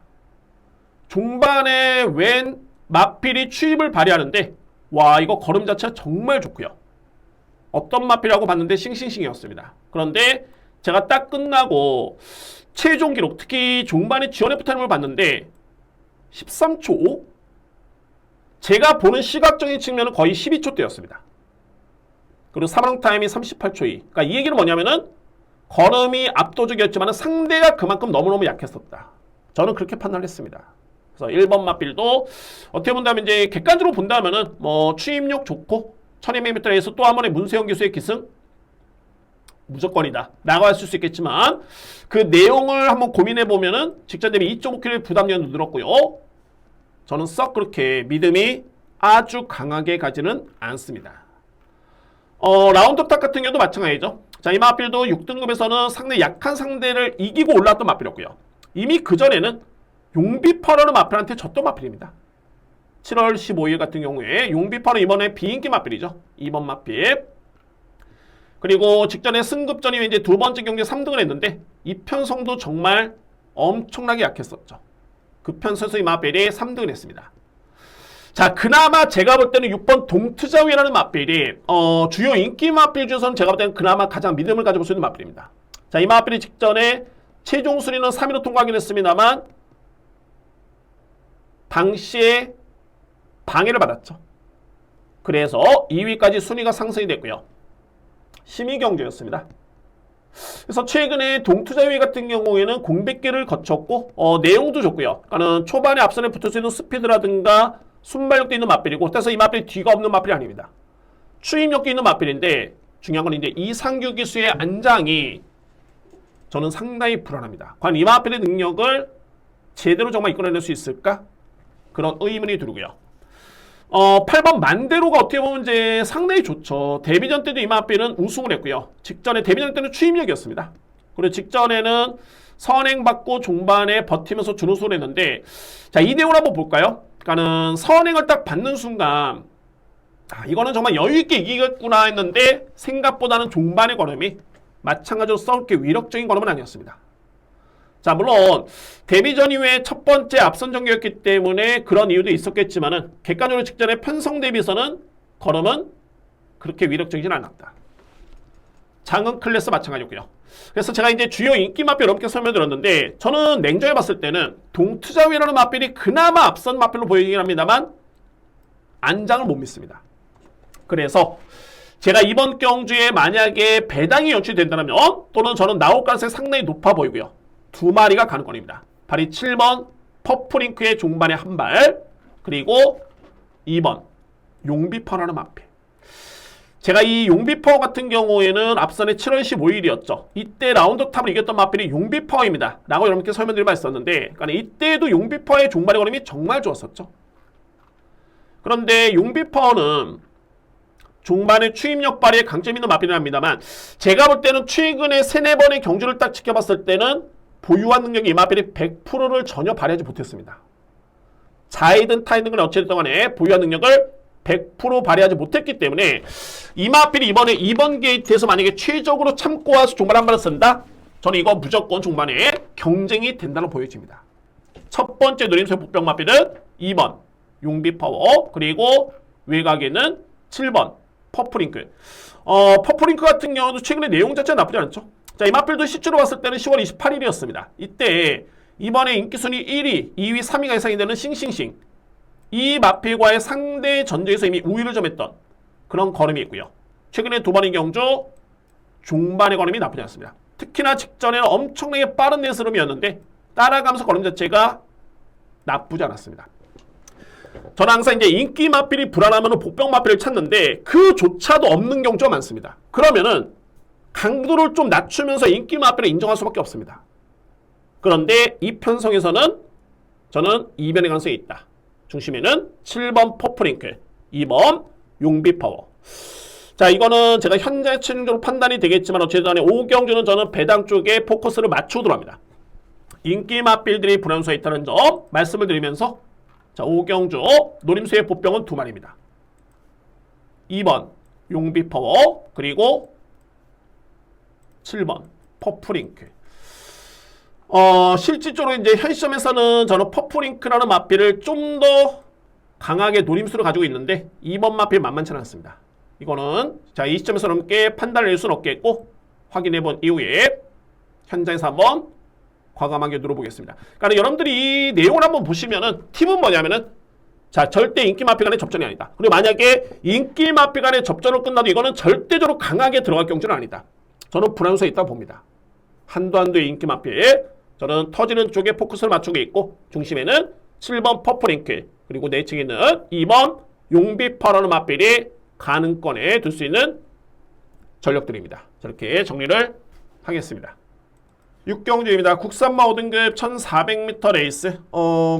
종반에 웬 마필이 추입을 발휘하는데 와, 이거 걸음 자체가 정말 좋고요. 어떤 마필이라고 봤는데 싱싱싱이었습니다. 그런데 제가 딱 끝나고 최종 기록, 특히 종반에 지원에 붙는 걸 봤는데 13초 5? 제가 보는 시각적인 측면은 거의 12초대였습니다. 그리고 사망 타임이 38초 2. 그러니까 이 얘기는 뭐냐면은 걸음이 압도적이었지만 상대가 그만큼 너무너무 약했었다. 저는 그렇게 판단을 했습니다. 그래서 1번 마필도 어떻게 본다면 이제 객관적으로 본다면은 추임력 좋고 1200m에서 또 한 번의 문세영 기수의 기승 무조건이다 라고 할 수 있겠지만 그 내용을 한번 고민해 보면은 직전 대비 2.5kg 부담량도 늘었고요. 저는 썩 그렇게 믿음이 아주 강하게 가지는 않습니다. 라운드탑 같은 경우도 마찬가지죠. 자, 이 마필도 6등급에서는 상당히 약한 상대를 이기고 올라왔던 마필이었고요. 이미 그전에는 용비파라는 마필한테 졌던 마필입니다. 7월 15일 같은 경우에 용비파는 이번에 비인기 마필이죠. 2번 마필. 그리고 직전에 승급전이 이제 두 번째 경기에 3등을 했는데 이 편성도 정말 엄청나게 약했었죠. 그 편성에서 이 마필이 3등을 했습니다. 자, 그나마 제가 볼 때는 6번 동투자위라는 마필이 주요 인기 마필 중에서는 제가 볼 때는 그나마 가장 믿음을 가져볼 수 있는 마필입니다. 자, 이 마필이 직전에 최종 순위는 3위로 통과하긴 했습니다만 당시에 방해를 받았죠. 그래서 2위까지 순위가 상승이 됐고요. 심의 경주였습니다. 그래서 최근에 동투자위 같은 경우에는 공백기를 거쳤고 내용도 좋고요. 그러니까는 초반에 앞선에 붙을 수 있는 스피드라든가 순발력도 있는 마필이고, 그래서 이 마필이 뒤가 없는 마필이 아닙니다. 추임력도 있는 마필인데 중요한 건 이제 이상규 기수의 안장이 저는 상당히 불안합니다. 과연 이 마필의 능력을 제대로 정말 이끌어낼 수 있을까? 그런 의문이 들고요. 8번 만대로가 어떻게 보면 이제 상당히 좋죠. 데뷔전 때도 이 마필은 우승을 했고요. 직전에 데뷔전 때는 추임력이었습니다. 그리고 직전에는 선행받고 종반에 버티면서 준우승을 했는데, 자, 이 내용을 한번 볼까요? 그러니까는 선행을 딱 받는 순간 이거는 정말 여유있게 이기겠구나 했는데 생각보다는 종반의 걸음이 마찬가지로 썩게 위력적인 걸음은 아니었습니다. 자, 물론 데뷔전 이후에 첫 번째 앞선 전개였기 때문에 그런 이유도 있었겠지만은 객관적으로 직전에 편성 대비해서는 걸음은 그렇게 위력적이진 않았다. 장은 클래스 마찬가지고요. 그래서 제가 이제 주요 인기 마필 여러분께 설명드렸는데 저는 냉정히 봤을 때는 동투자위라는 마필이 그나마 앞선 마필로 보이긴 합니다만 안장을 못 믿습니다. 그래서 제가 이번 경주에 만약에 배당이 연출된다면 또는 저는 나올 가능성이 상당히 높아 보이고요. 두 마리가 가능권입니다. 발이 7번 퍼프링크의 종반에 한 발, 그리고 2번 용비퍼라는 마필. 제가 이 용비퍼 같은 경우에는 앞선에 7월 15일이었죠. 이때 라운드 탑을 이겼던 마필이 용비퍼입니다. 라고 여러분께 설명드릴 바 있었는데, 그러니까 이때도 용비퍼의 종반의 걸음이 정말 좋았었죠. 그런데 용비퍼는 종반의 추임력 발휘에 강점 있는 마필이 합니다만, 제가 볼 때는 최근에 3-4번의 경주를 딱 지켜봤을 때는 보유한 능력이 이 마필이 100%를 전혀 발휘하지 못했습니다. 자이든 타이든 건 어찌됐든 간에 보유한 능력을 100% 발휘하지 못했기 때문에 이 마필이 이번에 2번 게이트에서 만약에 최적으로 참고 와서 종반 한 발을 쓴다? 저는 이거 무조건 종반에 경쟁이 된다고 보여집니다. 첫 번째 노림수의 복병 마필은 2번 용비파워, 그리고 외곽에는 7번 퍼프링크. 퍼프링크 같은 경우도 최근에 내용 자체가 나쁘지 않죠. 자, 이 마필도 실제로 봤을 때는 10월 28일이었습니다. 이때 이번에 인기순위 1위, 2위, 3위가 예상이 되는 싱싱싱. 이 마필과의 상대 전제에서 이미 우위를 점했던 그런 걸음이 있고요. 최근에 두 번의 경주 종반의 걸음이 나쁘지 않습니다. 특히나 직전에는 엄청나게 빠른 내스름이었는데 따라가면서 걸음 자체가 나쁘지 않았습니다. 저는 항상 이제 인기 마필이 불안하면 복병 마필을 찾는데 그조차도 없는 경우가 많습니다. 그러면은 강도를 좀 낮추면서 인기 마필을 인정할 수밖에 없습니다. 그런데 이 편성에서는 저는 이변의 가능성이 있다. 중심에는 7번 퍼프링클, 2번 용비파워. 자, 이거는 제가 현재 최종적으로 판단이 되겠지만 어쨌든 간에 5경주는 저는 배당 쪽에 포커스를 맞추도록 합니다. 인기 마필들이 불안수에 있다는 점 말씀을 드리면서 자, 5경주 노림수의 보병은 2마리입니다. 2번 용비파워, 그리고 7번 퍼프링크. 실질적으로 이제 현 시점에서는 저는 퍼프링크라는 마필을 좀 더 강하게 노림수를 가지고 있는데 2번 마필 만만치 않습니다. 이거는 자, 이 시점에서 넘게 판단을 낼 수는 없겠고 확인해 본 이후에 현장에서 한번 과감하게 눌러보겠습니다. 그러니까 여러분들이 이 내용을 한번 보시면은 팁은 뭐냐면은 자, 절대 인기 마필 간의 접전이 아니다. 그리고 만약에 인기 마필 간의 접전을 끝나도 이거는 절대적으로 강하게 들어갈 경주는 아니다. 저는 불안수에 있다고 봅니다. 한도의 인기 마필, 저는 터지는 쪽에 포커스를 맞추고 있고 중심에는 7번 퍼프링크, 그리고 내측에 있는 2번 용비파라는 마필이 가능권에 둘 수 있는 전력들입니다. 저렇게 정리를 하겠습니다. 6경주입니다. 국산마 5등급 1400m 레이스.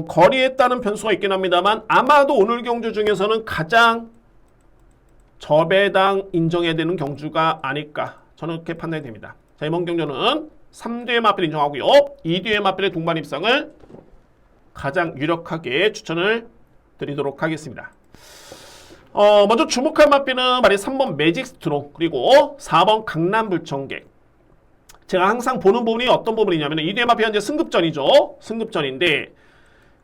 거리에 따른 변수가 있긴 합니다만 아마도 오늘 경주 중에서는 가장 저배당 인정해야 되는 경주가 아닐까, 저는 그렇게 판단이 됩니다. 자, 이번 경주는 3뒤의 마필 인정하고요. 2뒤의 마필의 동반 입상을 가장 유력하게 추천을 드리도록 하겠습니다. 먼저 주목할 마필은 말이 3번 매직 스트롱, 그리고 4번 강남 불청객. 제가 항상 보는 부분이 어떤 부분이냐면 2뒤의 마필 현재 승급전이죠. 승급전인데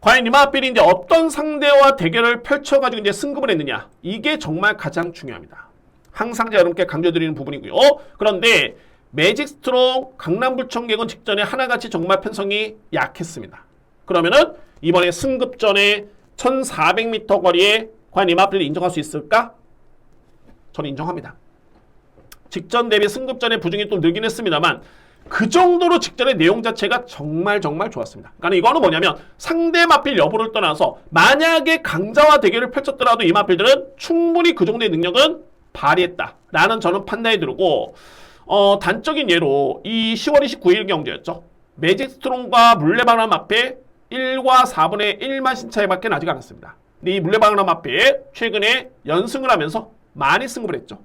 과연 이 마필이 이제 어떤 상대와 대결을 펼쳐가지고 이제 승급을 했느냐, 이게 정말 가장 중요합니다. 항상 제가 여러분께 강조드리는 부분이고요. 그런데 매직 스트롱, 강남 불청객은 직전에 하나같이 정말 편성이 약했습니다. 그러면은 이번에 승급전에 1400m 거리에 과연 이 마필을 인정할 수 있을까? 저는 인정합니다. 직전 대비 승급전의 부중이 또 늘긴 했습니다만 그 정도로 직전의 내용 자체가 정말 좋았습니다. 그러니까 이거는 뭐냐면 상대 마필 여부를 떠나서 만약에 강자와 대결을 펼쳤더라도 이 마필들은 충분히 그 정도의 능력은 발휘했다라는 저는 판단이 들고, 단적인 예로 이 10월 29일 경주였죠. 매직 스트롱과 물레방람 마필 1과 4분의 1만 신차이밖에 나지 않았습니다. 근데 이 물레방람 마필 최근에 연승을 하면서 많이 승급을 했죠.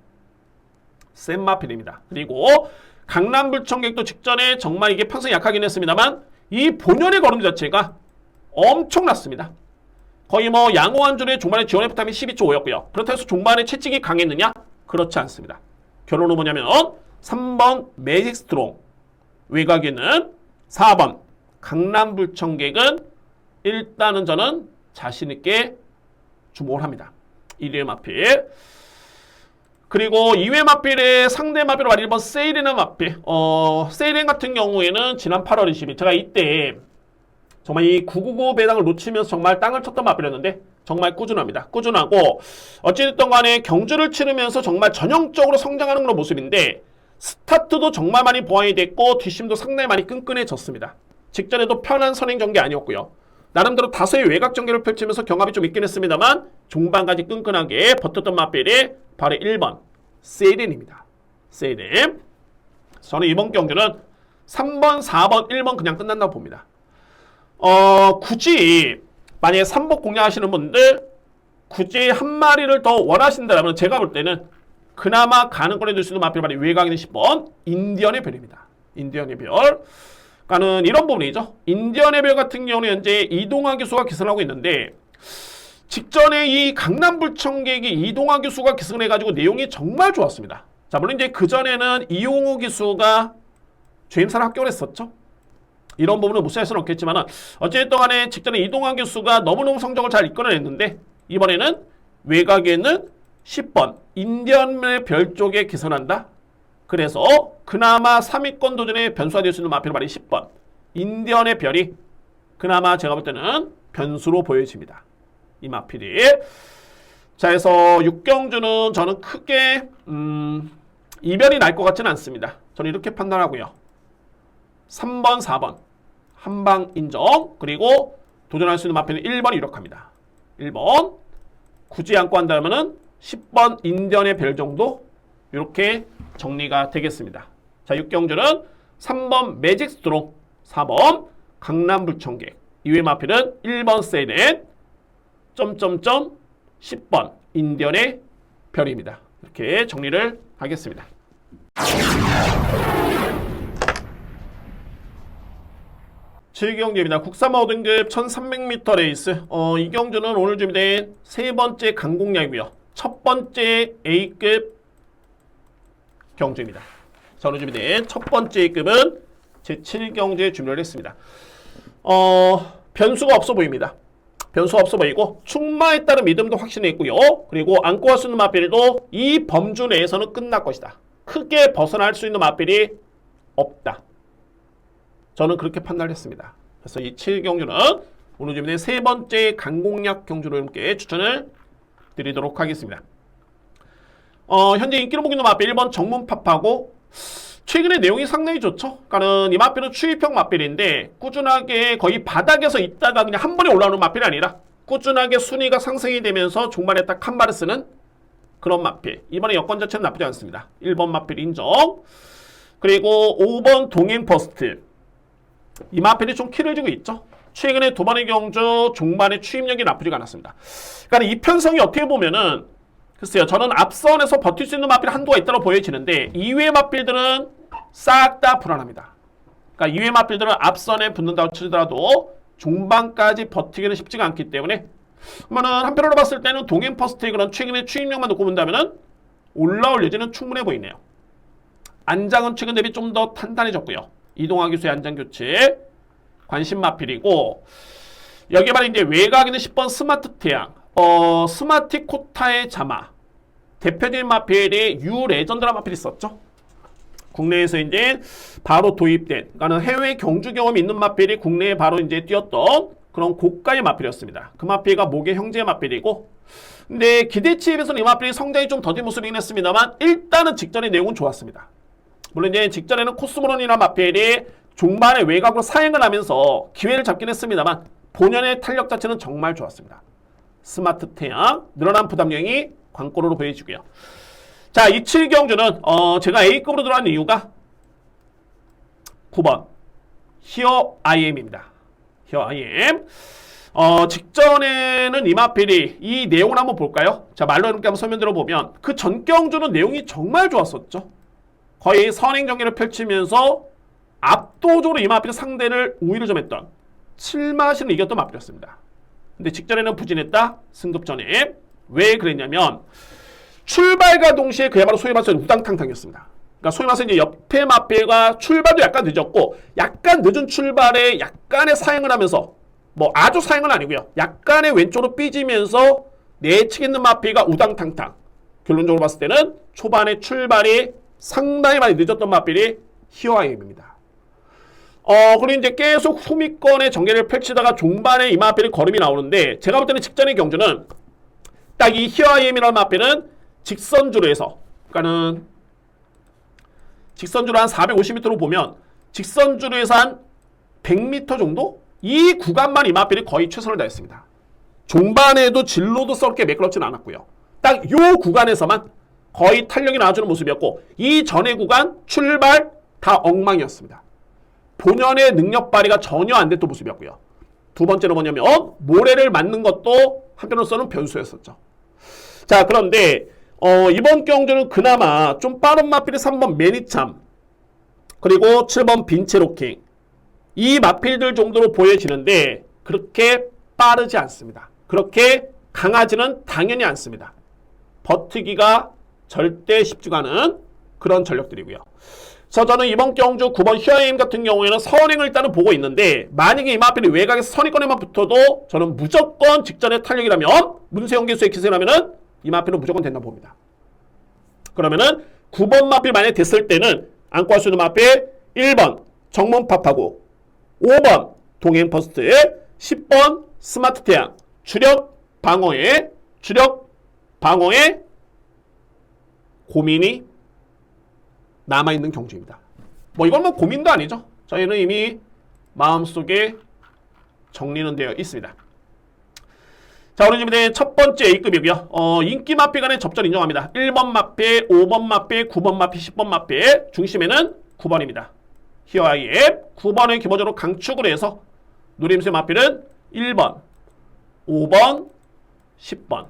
센 마필입니다. 그리고 강남불청객도 직전에 정말 이게 편성이 약하긴 했습니다만 이 본연의 걸음 자체가 엄청났습니다. 거의 뭐 양호한줄의 종반의 지원 F타임이 12.5였고요. 그렇다고 해서 종반의 채찍이 강했느냐? 그렇지 않습니다. 결론은 뭐냐면 3번 매직 스트롱, 외곽에는 4번 강남불청객은 일단은 저는 자신있게 주목을 합니다. 1위의 마필. 그리고 2회 마필의 상대 마필로 말해 1번 세이렌의 마필. 세이렌 같은 경우에는 지난 8월 20일 제가 이때 정말 이 999 배당을 놓치면서 정말 땅을 쳤던 마필이었는데 정말 꾸준합니다. 꾸준하고 어찌됐든 간에 경주를 치르면서 정말 전형적으로 성장하는 그런 모습인데 스타트도 정말 많이 보완이 됐고 뒷심도 상당히 많이 끈끈해졌습니다. 직전에도 편한 선행 전개 아니었고요. 나름대로 다소의 외곽 전개를 펼치면서 경합이 좀 있긴 했습니다만 종반까지 끈끈하게 버텼던 마필이 바로 1번 세이렌입니다. 세이렌. 저는 이번 경주는 3번, 4번, 1번 그냥 끝난다고 봅니다. 굳이 만약에 3복 공략하시는 분들 굳이 한 마리를 더 원하신다면 제가 볼 때는 그나마 가능권에 둘 수 있는 마필 바로 외곽에 있는 10번 인디언의 별입니다. 인디언의 별. 그러니까는 이런 부분이죠. 인디언의 별 같은 경우는 현재 이동화 교수가 기승하고 있는데 직전에 이 강남불청객이 이동화 교수가 기승을 해가지고 내용이 정말 좋았습니다. 자, 물론 이제 그전에는 이용호 교수가 주임사를 합격을 했었죠. 이런 부분은 무시할 수는 없겠지만 어쨌든 간에 직전에 이동환 교수가 너무너무 성적을 잘 이끌어냈는데 이번에는 외곽에는 10번 인디언의 별 쪽에 기선한다. 그래서 그나마 3위권 도전에 변수가 될 수 있는 마필 말이 10번 인디언의 별이 그나마 제가 볼 때는 변수로 보여집니다. 이 마필이. 자, 해서 6경주는 저는 크게 이변이 날 것 같지는 않습니다. 저는 이렇게 판단하고요. 3번, 4번 한방 인정. 그리고 도전할 수 있는 마필은 1번 이력합니다. 1번 굳이 안고 한다면은 10번 인디언의 별 정도 이렇게 정리가 되겠습니다. 자, 6경주는 3번 매직 스트롱, 4번 강남불청객, 2회 마필은 1번 세이렌, 10번 인디언의 별입니다. 이렇게 정리를 하겠습니다. 7경주입니다. 국산마 5등급 1300m 레이스. 이 경주는 오늘 준비된 세 번째 강공략이고요. 첫 번째 A급 경주입니다. 자, 오늘 준비된 첫 번째 A급은 제7경주에 준비를 했습니다. 변수가 없어 보입니다. 변수가 없어 보이고 충마에 따른 믿음도 확신해 있고요. 그리고 안고 갈 수 있는 마필도 이 범주 내에서는 끝날 것이다. 크게 벗어날 수 있는 마필이 없다. 저는 그렇게 판단을 했습니다. 그래서 이 7경주는 오늘 준비된 세 번째 강공략 경주로 여러분께 추천을 드리도록 하겠습니다. 현재 인기로 보고 있는 마필 1번 정문팝하고 최근에 내용이 상당히 좋죠. 그러니까는 이 마필은 추입형 마필인데 꾸준하게 거의 바닥에서 있다가 그냥 한 번에 올라오는 마필이 아니라 꾸준하게 순위가 상승이 되면서 종반에 딱 한 발을 쓰는 그런 마필. 이번에 여건 자체는 나쁘지 않습니다. 1번 마필 인정. 그리고 5번 동행 퍼스트. 이 마필이 좀 키를 쥐고 있죠. 최근에 두 번의 경주 종반의 추임력이 나쁘지가 않았습니다. 그러니까 이 편성이 어떻게 보면은 글쎄요, 저는 앞선에서 버틸 수 있는 마필 한도가 있다고 보여지는데 2회 마필들은 싹 다 불안합니다. 그러니까 2회 마필들은 앞선에 붙는다고 치더라도 종반까지 버티기는 쉽지가 않기 때문에 그러면은 한편으로 봤을 때는 동행 퍼스트의 그런 최근의 추임력만 놓고 본다면은 올라올 여지는 충분해 보이네요. 안장은 최근 대비 좀 더 탄탄해졌고요. 이동화 교수의 안장 교체 관심 마필이고 여기에 바로 이제 외곽에 있는 10번 스마트 태양, 스마티 코타의 자마 대표적인 마필이 유 레전드라는 마필이 있었죠. 국내에서 이제 바로 도입된, 그러니까 해외 경주 경험이 있는 마필이 국내에 바로 이제 뛰었던 그런 고가의 마필이었습니다. 그 마필가 목의 형제 마필이고, 근데 기대치에 비해서는 이 마필이 성장이 좀 더딘 모습이긴 했습니다만 일단은 직전의 내용은 좋았습니다. 물론 이제 직전에는 코스모론이라는 마필이 종반의 외곽으로 사행을 하면서 기회를 잡긴 했습니다만 본연의 탄력 자체는 정말 좋았습니다. 스마트 태양, 늘어난 부담량이 광고로로 보여지고요. 자, 이 7경주는 제가 A급으로 들어간 이유가 9번 히어 IM입니다. 히어 IM. 직전에는 이 마필이 이 내용을 한번 볼까요? 자, 말로 이렇게 한번 설명 들어보면 그 전 경주는 내용이 정말 좋았었죠. 거의 선행 경기를 펼치면서 압도적으로 이 마필 상대를 우위를 점했던 7마신을 이겼던 마필이었습니다. 근데 직전에는 부진했다. 승급 전에. 왜 그랬냐면 출발과 동시에 그야말로 소위 말해서 우당탕탕이었습니다. 그러니까 소위 말해서 이제 옆에 마필가 출발도 약간 늦었고 약간 늦은 출발에 약간의 사행을 하면서 뭐 아주 사행은 아니고요. 약간의 왼쪽으로 삐지면서 내측에 있는 마필가 우당탕탕. 결론적으로 봤을 때는 초반에 출발이 상당히 많이 늦었던 마필이 히어아이엠입니다. 그리고 이제 계속 후미권의 전개를 펼치다가 종반에 이 마필이 걸음이 나오는데 제가 볼 때는 직전의 경주는 딱 이 히어아이엠이라는 마필은 직선주로 해서 그러니까는 직선주로 한 450m로 보면 직선주로 해서 한 100m 정도? 이 구간만 이 마필이 거의 최선을 다했습니다. 종반에도 진로도 썩게 매끄럽지는 않았고요. 딱 이 구간에서만 거의 탄력이 나와주는 모습이었고 이 전의 구간 출발 다 엉망이었습니다. 본연의 능력 발휘가 전혀 안 됐던 모습이었고요. 두 번째는 뭐냐면 모래를 맞는 것도 한편으로서는 변수였었죠. 자, 그런데 이번 경주는 그나마 좀 빠른 마필이 3번 매니참 그리고 7번 빈체로킹 이 마필들 정도로 보여지는데 그렇게 빠르지 않습니다. 그렇게 강하지는 당연히 않습니다. 버티기가 절대 쉽지가 않은 그런 전력들이고요. 그래서 저는 이번 경주 9번 히어아이엠 같은 경우에는 선행을 일단은 보고 있는데 만약에 이 마필이 외곽에서 선의권에만 붙어도 저는 무조건 직전의 탄력이라면 문세영 기수의 기세라면은 이 마필은 무조건 된다고 봅니다. 그러면은 9번 마필 만약에 됐을 때는 안고 할 수 있는 마필 1번 정문팝하고 5번 동행 퍼스트 10번 스마트 태양 주력 방어에 고민이 남아있는 경주입니다. 뭐 이건 뭐 고민도 아니죠. 저희는 이미 마음속에 정리는 되어 있습니다. 자, 오늘 준비된 첫 번째 A급이고요. 인기 마필 간의 접전 인정합니다. 1번 마필, 5번 마필, 9번 마필, 10번 마필 중심에는 9번입니다. 히어아이엠 9번을 기본적으로 강축으로 해서 누림수 마필은 1번, 5번, 10번.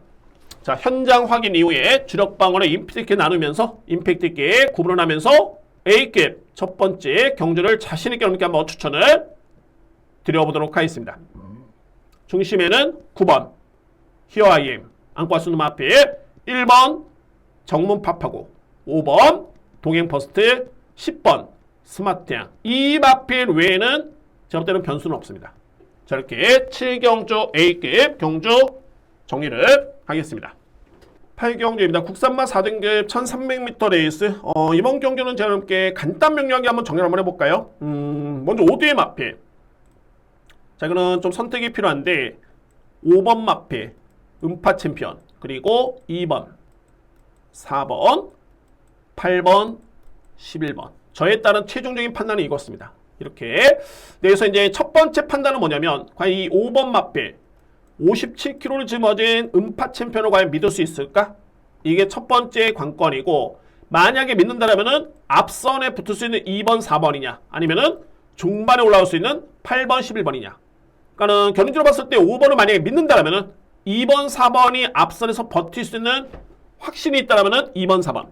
자, 현장 확인 이후에 주력 방어를 임팩트 있게 나누면서 임팩트 있게 구분을 하면서 A급 첫 번째 경주를 자신 있게 여러분께 한번 추천을 드려보도록 하겠습니다. 중심에는 9번 히어아이엠 안고 할 수 있는 마필 1번 정문팝하고 5번 동행퍼스트 10번 스마트양 이 마필 외에는 제가 볼 때는 변수는 없습니다. 자, 이렇게 7경주 A급 경주 정리를 하겠습니다. 8경주입니다. 국산마 4등급 1300m 레이스. 이번 경주는 제가 여러분께 간단 명료하게 한번 정리를 한번 해볼까요? 먼저 5대의 마필. 자, 이거는 좀 선택이 필요한데 5번 마필 음파 챔피언 그리고 2번 4번 8번 11번 저에 따른 최종적인 판단은 이것입니다. 이렇게 그래서 이제 첫 번째 판단은 뭐냐면 과연 이 5번 마필 57kg를 짊어진 음파 챔피언을 과연 믿을 수 있을까? 이게 첫 번째 관건이고 만약에 믿는다라면은 앞선에 붙을 수 있는 2번 4번이냐 아니면은 중반에 올라올 수 있는 8번 11번이냐 그러니까는 결론적으로 봤을 때 5번을 만약에 믿는다라면은 2번 4번이 앞선에서 버틸 수 있는 확신이 있다라면은 2번 4번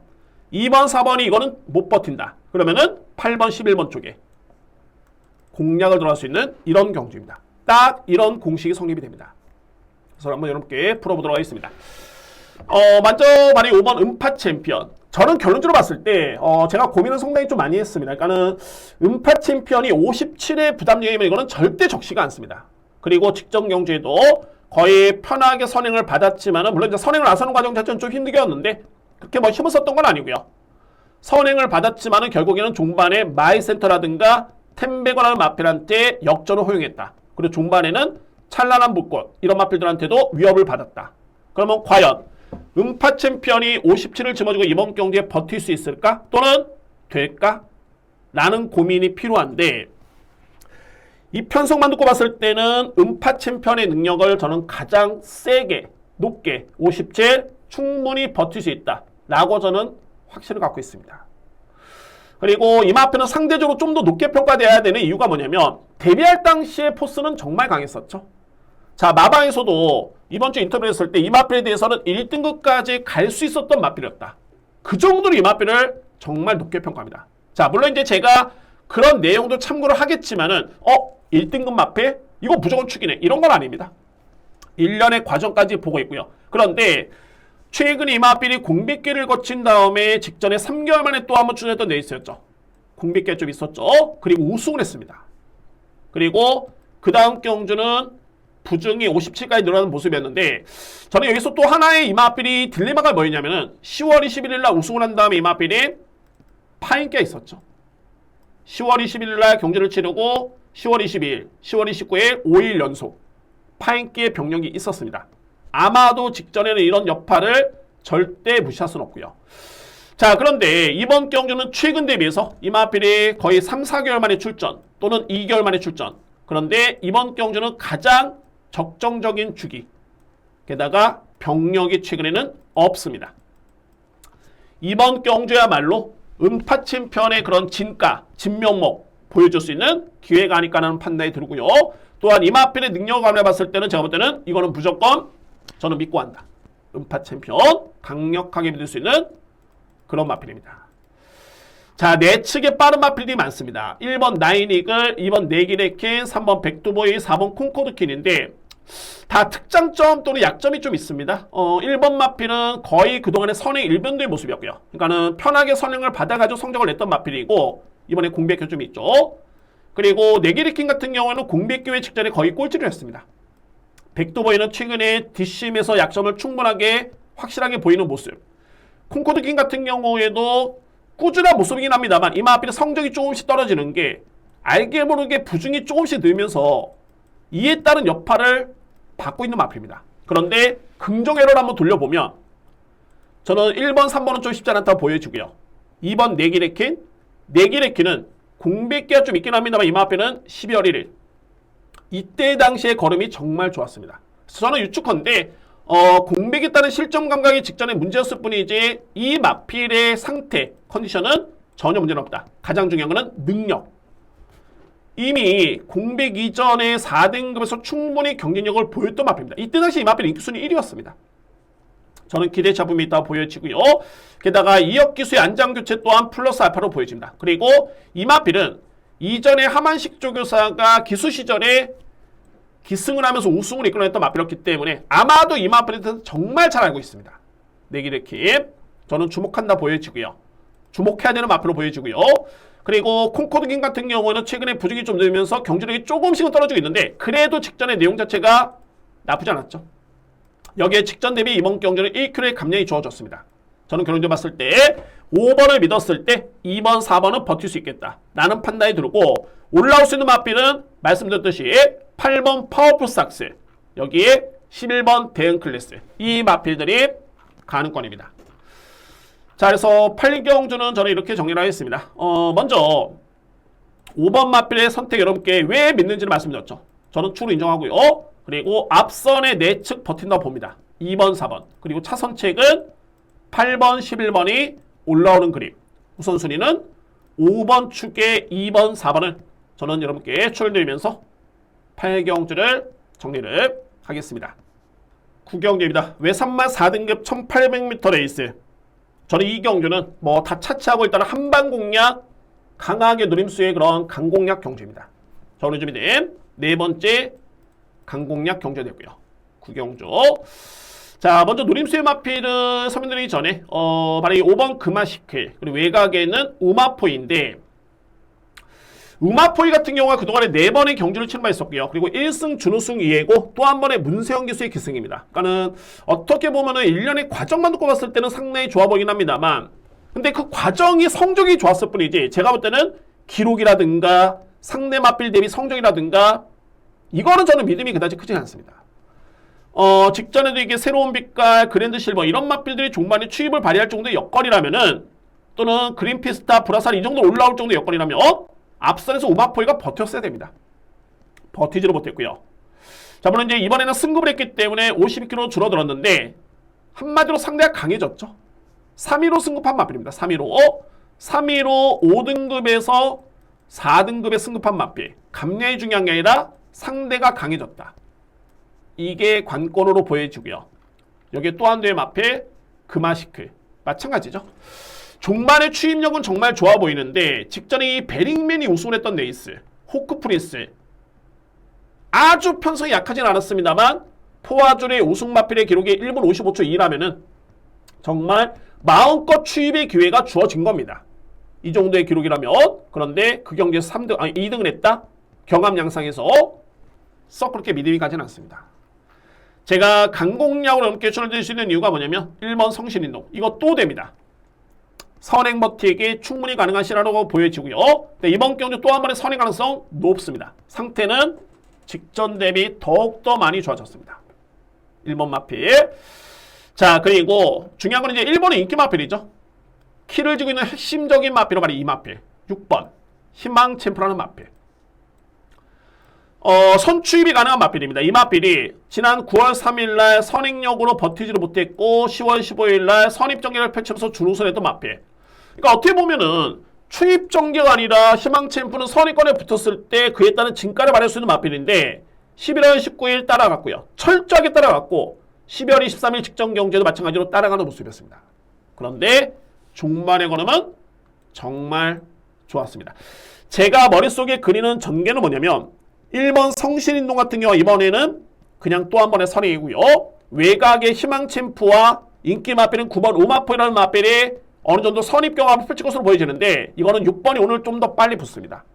2번 4번이 이거는 못 버틴다 그러면은 8번 11번 쪽에 공략을 들어갈 수 있는 이런 경주입니다. 딱 이런 공식이 성립이 됩니다. 그래서 한번 여러분께 풀어보도록 하겠습니다. 먼저 말이 5번 음파 챔피언. 저는 결론적으로 봤을 때 제가 고민을 상당히 좀 많이 했습니다. 그러니까는 음파 챔피언이 57의 부담력이면 이거는 절대 적시가 않습니다. 그리고 직전 경주에도 거의 편하게 선행을 받았지만은 물론 이제 선행을 나서는 과정 자체는 좀 힘들게 였는데 그렇게 뭐 힘을 썼던 건 아니고요. 선행을 받았지만은 결국에는 종반에 마이센터라든가 템베거라는 마필한테 역전을 허용했다. 그리고 종반에는 찬란한 불꽃 이런 마필들한테도 위협을 받았다. 그러면 과연 음파 챔피언이 57을 짊어지고 이번 경기에 버틸 수 있을까? 또는 될까? 라는 고민이 필요한데 이 편성만 듣고 봤을 때는 음파 챔피언의 능력을 저는 가장 세게 높게 57 충분히 버틸 수 있다 라고 저는 확신을 갖고 있습니다. 그리고 이 마필은 상대적으로 좀 더 높게 평가돼야 되는 이유가 뭐냐면 데뷔할 당시의 포스는 정말 강했었죠. 자, 마방에서도 이번 주 인터뷰를 했을 때 이 마필에 대해서는 1등급까지 갈 수 있었던 마필이었다. 그 정도로 이 마필을 정말 높게 평가합니다. 자, 물론 이제 제가 그런 내용도 참고를 하겠지만은 1등급 마필? 이거 무조건 축이네. 이런 건 아닙니다. 1년의 과정까지 보고 있고요. 그런데 최근 이마필이 공백기를 거친 다음에 직전에 3개월 만에 또 한 번 출연했던 레이스였죠. 공백기가 좀 있었죠. 그리고 우승을 했습니다. 그리고 그 다음 경주는 부중이 57까지 늘어나는 모습이었는데 저는 여기서 또 하나의 이마필이 딜레마가 뭐였냐면은 10월 21일 날 우승을 한 다음에 이마필이 파인기가 있었죠. 10월 21일 날 경주를 치르고 10월 22일, 10월 29일 5일 연속 파인기의 병력이 있었습니다. 아마도 직전에는 이런 여파를 절대 무시할 수는 없고요. 자, 그런데 이번 경주는 최근 대비해서 이마필이 거의 3, 4개월 만에 출전 또는 2개월 만에 출전. 그런데 이번 경주는 가장 적정적인 주기. 게다가 병력이 최근에는 없습니다. 이번 경주야말로 은파침편의 그런 진가, 진면목 보여줄 수 있는 기회가 아닐까 하는 판단이 들고요. 또한 이마필의 능력을 봤을 때는 제가 볼 때는 이거는 무조건 저는 믿고 한다. 은파챔피언 강력하게 믿을 수 있는 그런 마필입니다. 자, 내측에 빠른 마필들이 많습니다. 1번 나인이글, 2번 네기레킨, 3번 백두보이, 4번 콩코드킨인데 다 특장점 또는 약점이 좀 있습니다. 1번 마필은 거의 그동안의 선행 일변도의 모습이었고요. 그러니까는 편하게 선행을 받아가지고 성적을 냈던 마필이고 이번에 공백기 좀 있죠. 그리고 네기레킨 같은 경우에는 공백기회 직전에 거의 꼴찌를 했습니다. 백두보이는 최근에 뒷심에서 약점을 충분하게 확실하게 보이는 모습. 콩코드킨 같은 경우에도 꾸준한 모습이긴 합니다만 이마필의 성적이 조금씩 떨어지는 게 알게 모르게 부중이 조금씩 늘면서 이에 따른 여파를 받고 있는 마필입니다. 그런데 긍정회로를 한번 돌려보면 저는 1번, 3번은 좀 쉽지 않다고 보여주고요. 2번 네기레킨, 네기레킨은 공백기가 좀 있긴 합니다만 이마필은 12월 1일 이때 당시의 걸음이 정말 좋았습니다. 저는 유축컨대 공백에 따른 실점 감각이 직전에 문제였을 뿐이지 이 마필의 상태, 컨디션은 전혀 문제는 없다. 가장 중요한 것은 능력. 이미 공백 이전에 4등급에서 충분히 경쟁력을 보였던 마필입니다. 이때 당시 이 마필은 인기순위 1위였습니다. 저는 기대 잡음이 있다고 보여지고요. 게다가 2억 기수의 안장교체 또한 플러스 알파로 보여집니다. 그리고 이 마필은 이전에 하만식 조교사가 기수 시절에 기승을 하면서 우승을 이끌어냈던 마필이었기 때문에 아마도 이 마필에 대해서 정말 잘 알고 있습니다. 네기레킨 저는 주목한다 보여지고요. 주목해야 되는 마필로 보여지고요. 그리고 콩코드긴 같은 경우는 최근에 부족이 좀 늘면서 경제력이 조금씩은 떨어지고 있는데 그래도 직전의 내용 자체가 나쁘지 않았죠. 여기에 직전 대비 이번 경주는 1kg의 감량이 주어졌습니다. 저는 결론적으로 봤을 때 5번을 믿었을 때 2번, 4번은 버틸 수 있겠다 라는 판단이 들고 올라올 수 있는 마필은 말씀드렸듯이 8번 파워풀 삭스 여기에 11번 대응 클래스 이 마필들이 가능권입니다. 자, 그래서 8경주는 저는 이렇게 정리를 하겠습니다. 먼저 5번 마필의 선택 여러분께 왜 믿는지를 말씀드렸죠. 저는 추로 인정하고요. 그리고 앞선의 내측 버틴다고 봅니다. 2번, 4번. 그리고 차선책은 8번, 11번이 올라오는 그림. 우선순위는 5번 축에 2번, 4번을 저는 여러분께 추천드리면서 8경주를 정리를 하겠습니다. 9경주입니다. 외산마 4등급 1800m 레이스. 저는 이 경주는 뭐 다 차치하고 일단 한방 공략 강하게 누림수의 그런 강공략 경주입니다. 자, 오늘 준비된 네 번째 강공략 경주가 되고요. 9경주. 자, 먼저 누림수의 마필은 설명드리기 전에 바로 이 5번 금화시클 그리고 외곽에는 우마포인데 우마포이 같은 경우가 그동안에 4번의 경주를 치른 바 있었고요. 그리고 1승 준우승 2회고 또 한 번의 문세영 기수의 기승입니다. 그러니까는 어떻게 보면은 1년의 과정만 놓고 봤을 때는 상당히 좋아 보이긴 합니다만 근데 그 과정이 성적이 좋았을 뿐이지 제가 볼 때는 기록이라든가 상대 마필 대비 성적이라든가 이거는 저는 믿음이 그다지 크지 않습니다. 직전에도 이게 새로운 빛깔, 그랜드 실버 이런 마필들이 종반에 추입을 발휘할 정도의 여건이라면은 또는 그린피스타, 브라살 이 정도 올라올 정도의 여건이라면 앞선에서 우마포이가 버텼어야 됩니다. 버티지를 못했고요. 자, 물론 이제 이번에는 승급을 했기 때문에 52kg 줄어들었는데 한마디로 상대가 강해졌죠. 3위로 승급한 마필입니다. 3위로 5등급에서 4등급에 승급한 마필. 감량이 중요한 게 아니라 상대가 강해졌다. 이게 관건으로 보여지고요. 여기에 또 한 대의 마필 금화시클. 마찬가지죠. 종반의 추임력은 정말 좋아 보이는데 직전에 이 베링맨이 우승을 했던 레이스 호크 프린스 아주 편성이 약하진 않았습니다만 포화줄의 우승 마필의 기록이 1분 55초 2라면은 정말 마음껏 추입의 기회가 주어진 겁니다. 이 정도의 기록이라면. 그런데 그 경기에서 2등을 했다? 경합 양상에서 썩 그렇게 믿음이 가진 않습니다. 제가 강공략으로 넘게 추천드릴 수 있는 이유가 뭐냐면 1번 성신인동. 이거 또 됩니다. 선행버티에게 충분히 가능한 시라고 보여지고요. 네, 이번 경주 또 한 번의 선행 가능성 높습니다. 상태는 직전 대비 더욱더 많이 좋아졌습니다. 1번 마필. 자, 그리고 중요한 건 이제 1번의 인기 마필이죠. 키를 쥐고 있는 핵심적인 마필은 바로 이 마필. 6번 희망 챔프라는 마필. 선추입이 가능한 마필입니다. 이 마필이 지난 9월 3일날 선행력으로 버티지를 못했고 10월 15일날 선입전개를 펼치면서 준우승했던 마필. 그러니까 어떻게 보면은 추입전개가 아니라 희망 챔프는 선의권에 붙었을 때 그에 따른 진가를 발휘할 수 있는 마필인데 11월 19일 따라갔고요. 철저하게 따라갔고 12월 23일 직전 경주에도 마찬가지로 따라가는 모습이었습니다. 그런데 종반의 걸음은 정말 좋았습니다. 제가 머릿속에 그리는 전개는 뭐냐면 1번 성신인동 같은 경우 이번에는 그냥 또 한 번의 선행이고요. 외곽의 희망 챔프와 인기 마필은 9번 우마포이라는 마필이 어느 정도 선입 경합을 펼칠 것으로 보여지는데 이거는 6번이 오늘 좀 더 빨리 붙습니다.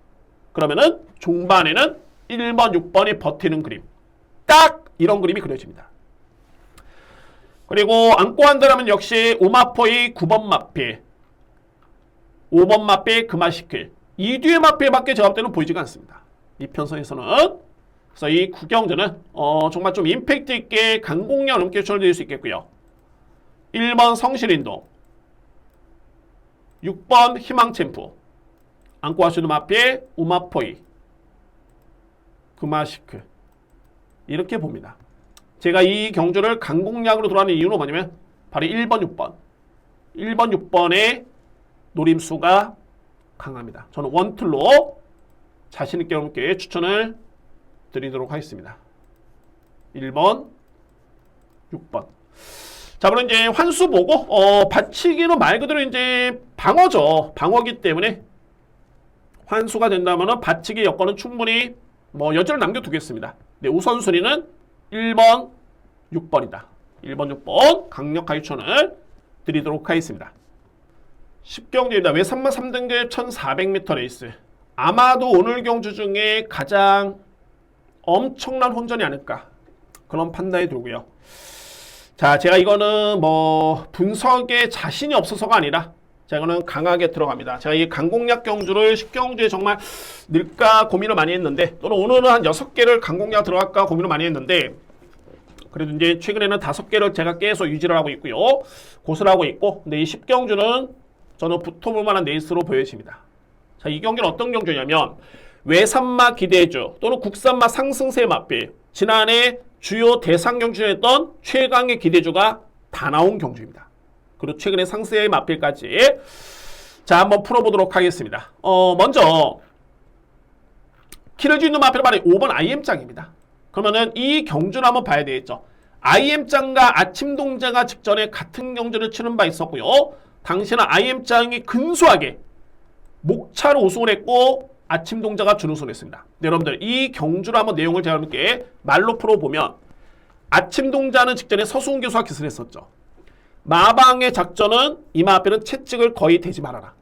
그러면은 종반에는 1번, 6번이 버티는 그림. 딱 이런 그림이 그려집니다. 그리고 안고 한다면 역시 우마포이 9번 마필, 5번 마필 금화시클. 이 뒤에 마필밖에 제가 볼 때는 보이지가 않습니다. 이 편성에서는. 그래서 이 구경전은 정말 좀 임팩트 있게 강공략 넘게 추천드릴 수 있겠고요. 1번 성실인동, 6번 희망챔프, 안고 하시는 마필 우마포이, 금화시크. 이렇게 봅니다. 제가 이 경주를 강공략으로 돌아가는 이유는 뭐냐면 바로 1번, 6번. 1번, 6번의 노림수가 강합니다. 저는 원툴로 자신있게 여러분께 추천을 드리도록 하겠습니다. 1번, 6번. 자, 그럼 이제 환수 보고, 받치기는 말 그대로 이제 방어죠. 방어기 때문에 환수가 된다면은 받치기 여건은 충분히 여지를 남겨두겠습니다. 네, 우선순위는 1번, 6번이다. 1번, 6번 강력하게 추천을 드리도록 하겠습니다. 10경주입니다. 외산마 3등급 1400m 레이스. 아마도 오늘 경주 중에 가장 엄청난 혼전이 아닐까 그런 판단이 들고요. 자, 제가 이거는 분석에 자신이 없어서가 아니라 제가 이거는 강하게 들어갑니다. 제가 이 강공략 경주를 10경주에 정말 넣을까 고민을 많이 했는데 또는 오늘은 한 6개를 강공략 들어갈까 고민을 많이 했는데 그래도 이제 최근에는 5개를 제가 계속 유지를 하고 있고요. 고수를 하고 있고 근데 이 10경주는 저는 붙어볼 만한 레이스로 보여집니다. 자, 이 경기는 어떤 경주냐면 외산마 기대주 또는 국산마 상승세 마필 지난해 주요 대상 경주였던 최강의 기대주가 다 나온 경주입니다. 그리고 최근에 상승의 마필까지 자 한번 풀어보도록 하겠습니다. 먼저 키를 쥐는 마필은 바로 5번 IM장입니다. 그러면은 이 경주를 한번 봐야 되겠죠. IM장과 아침동자가 직전에 같은 경주를 치른 바 있었고요. 당시는 IM장이 근소하게 목차로 우승을 했고 아침동자가 준우승을 했습니다. 네, 여러분들 이 경주를 한번 내용을 제가 여러분께 말로 풀어보면 아침동자는 직전에 서수훈 교수와 기술을 했었죠. 마방의 작전은 이마 앞에는 채찍을 거의 대지 말아라.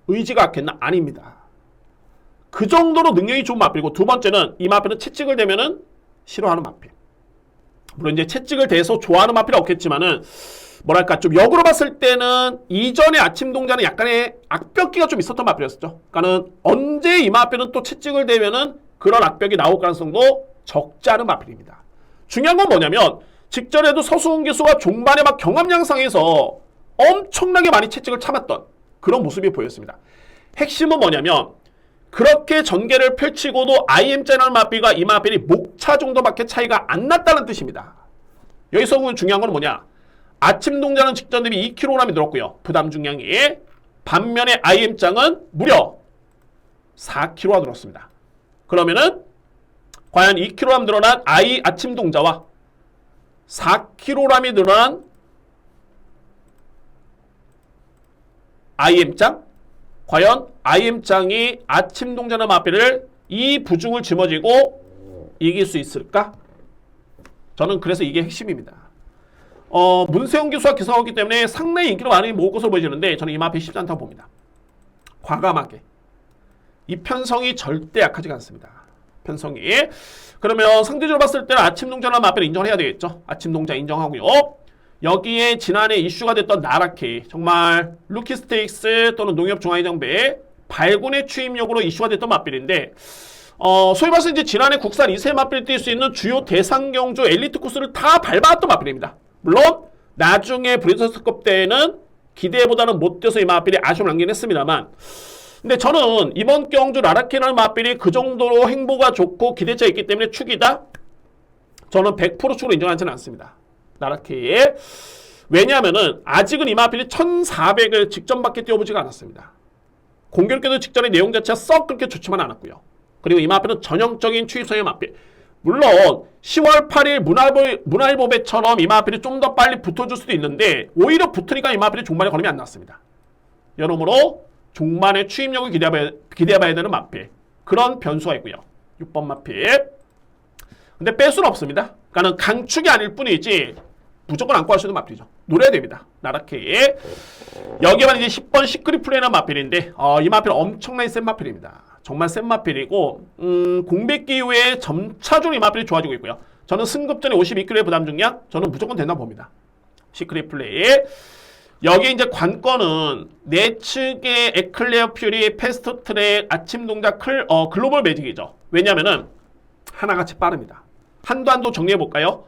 의지가 약했나? 아닙니다. 그 정도로 능력이 좋은 마필이고 두 번째는 이마 앞에는 채찍을 대면은 싫어하는 마필. 물론 이제 채찍을 대서 좋아하는 마필은 없겠지만은 뭐랄까 좀 역으로 봤을 때는 이전에 아침동자는 약간의 악벽기가 좀 있었던 마필이었죠. 그러니까는 언제 이마 앞에는 또 채찍을 대면은 그런 악벽이 나올 가능성도 적지 않은 마필입니다. 중요한 건 뭐냐면 직전에도 서수훈 교수가 종반에 막 경합 양상에서 엄청나게 많이 채찍을 참았던 그런 모습이 보였습니다. 핵심은 뭐냐면 그렇게 전개를 펼치고도 IM자라는 마필과 이 마필이 목차 정도밖에 차이가 안 났다는 뜻입니다. 여기서 중요한 건 뭐냐? 아침동자는 직전 대비 2kg이 늘었고요. 부담 중량이. 반면에 IM장은 무려 4kg가 늘었습니다. 그러면은 과연 2kg 늘어난 아침동자와 4kg이 늘어난 IM장? 과연 IM장이 아침동자나 마필을 이 부중을 짊어지고 이길 수 있을까? 저는 그래서 이게 핵심입니다. 문세영 기수와 기사였기 때문에 상당히 인기를 많이 모을 것으로 보여지는데 저는 이마필이 쉽지 않다고 봅니다. 과감하게. 이 편성이 절대 약하지가 않습니다. 편성이. 그러면 상대적으로 봤을 때는 아침동자라는 마필을 인정을 해야 되겠죠. 아침동자 인정하고요. 여기에 지난해 이슈가 됐던 나라케이, 정말 루키 스테이크스 또는 농협 중앙회장배 발군의 추임력으로 이슈가 됐던 맞빌인데 소위 말해서 이제 지난해 국산 2세 맞빌 뛸 수 있는 주요 대상 경주 엘리트 코스를 다 밟아왔던 맞빌입니다. 물론 나중에 브리더스컵 때에는 기대보다는 못 뛰어서 이 맞빌이 아쉬움을 남긴 했습니다만, 근데 저는 이번 경주 라라케이라는 맞빌이 그 정도로 행보가 좋고 기대치가 있기 때문에 축이다? 저는 100% 축으로 인정하지는 않습니다. 나라케이에. 왜냐하면은 아직은 이 맞빌이 1400을 직전밖에 뛰어보지가 않았습니다. 공교롭게도 직전의 내용 자체가 썩 그렇게 좋지만 않았고요. 그리고 이 마필은 전형적인 추입성의 마필. 물론 10월 8일 문알보배처럼 이 마필이 좀 더 빨리 붙어줄 수도 있는데 오히려 붙으니까 이 마필이 종반에 걸음이 안 났습니다. 여러모로 종반의 추입력을 기대해봐야 되는 마필. 그런 변수가 있고요. 6번 마필. 근데 뺄 수는 없습니다. 그러니까는 강축이 아닐 뿐이지 무조건 안고 할 수 있는 마필이죠. 노려야 됩니다. 나라케이. 여기만 이제 10번 시크릿 플레이라는 마필인데 이 마필 엄청나게 센 마필입니다. 정말 센 마필이고 공백기 이후에 점차적으로 이 마필이 좋아지고 있고요. 저는 승급전에 52kg의 부담 중량 저는 무조건 된다고 봅니다. 시크릿 플레이. 여기 이제 관건은 내측의 에클레어 퓨리, 패스트 트랙, 아침 동작 글로벌 매직이죠. 왜냐면은 하나같이 빠릅니다. 한도 정리해 볼까요?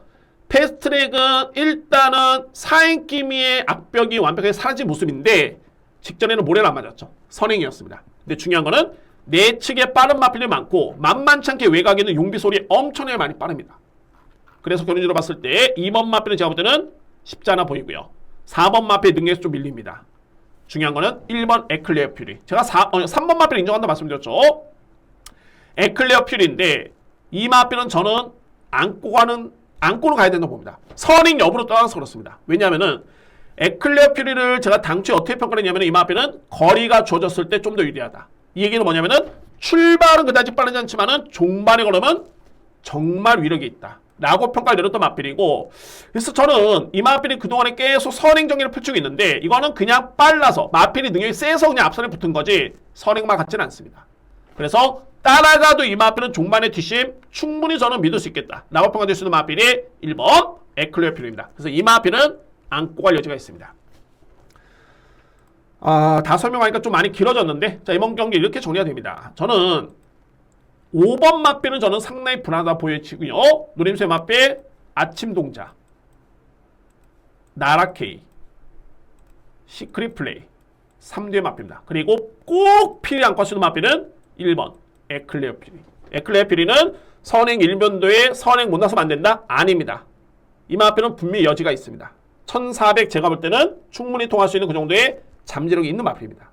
패스트트랙은 일단은 사행기미의 앞벽이 완벽하게 사라진 모습인데 직전에는 모래를 안 맞았죠. 선행이었습니다. 근데 중요한 거는 내측에 빠른 마필이 많고 만만치 않게 외곽에 있는 용비솔이 엄청나게 많이 빠릅니다. 그래서 결론적으로 봤을 때 2번 마필은 제가 볼 때는 쉽지 않아 보이고요. 4번 마필의 능력에서 좀 밀립니다. 중요한 거는 1번 에클레어 퓨리. 제가 3번 마필을 인정한다 말씀드렸죠. 에클레어 퓨리인데 이 마필은 저는 안고는 가야 된다고 봅니다. 선행 여부로 떠나서 그렇습니다. 왜냐하면은 에클레어 퓨리를 제가 당초에 어떻게 평가했냐면 이 마필은 거리가 주어졌을 때 좀 더 유리하다. 이 얘기는 뭐냐면은 출발은 그다지 빠르지 않지만은 종반에 걸으면 정말 위력이 있다. 라고 평가를 내렸던 마필이고, 그래서 저는 이 마필이 그동안에 계속 선행 정리를 펼치고 있는데 이거는 그냥 빨라서 마필이 능력이 세서 그냥 앞선에 붙은 거지 선행만 같지는 않습니다. 그래서 따라가도 이 마필은 종반의 뒷심 충분히 저는 믿을 수 있겠다 라고 평가될 수 있는 마필이 1번 에클레어 퓨리입니다. 그래서 이 마필은 안고 갈 여지가 있습니다. 다 설명하니까 좀 많이 길어졌는데 자, 이번 경기 이렇게 정리가 됩니다. 저는 5번 마필은 저는 상당히 불안하다 보여지고요. 노림수의 마필, 아침 동자, 나라케이, 시크릿 플레이 3대의 마필입니다. 그리고 꼭 필히 안고 갈 수 있는 마필은 1번 에클레어 퓨리. 에클레어 퓨리는 선행 1변도에 선행 못 나서면 안 된다? 아닙니다. 이 마필은 분명히 여지가 있습니다. 1400 제가 볼 때는 충분히 통할 수 있는 그 정도의 잠재력이 있는 마필입니다.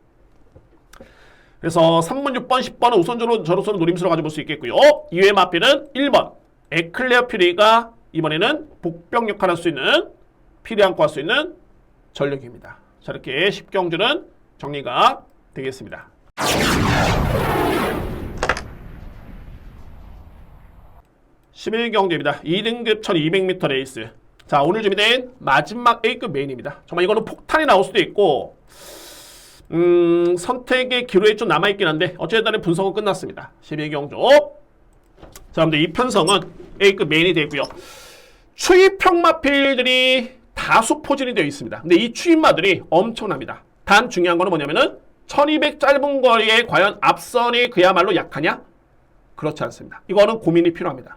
그래서 3번, 6번, 10번은 우선적으로 저로서는 노림수로 가져볼 수 있겠고요. 이외의 마필은 1번 에클레어 퓨리가 이번에는 복병 역할을 할 수 있는 필히 안고 할 수 있는 전력입니다. 자, 이렇게 10경주는 정리가 되겠습니다. 11경주입니다. 2등급 1200m 레이스. 자, 오늘 준비된 마지막 A급 메인입니다. 정말 이거는 폭탄이 나올 수도 있고 선택의 기로에 좀 남아있긴 한데 어쨌든 분석은 끝났습니다. 12경주. 자, 여러분들 이 편성은 A급 메인이 되고요. 추입형 마필들이 다수 포진이 되어 있습니다. 근데 이 추입마들이 엄청납니다. 단 중요한 거는 뭐냐면은 1200 짧은 거리에 과연 앞선이 그야말로 약하냐? 그렇지 않습니다. 이거는 고민이 필요합니다.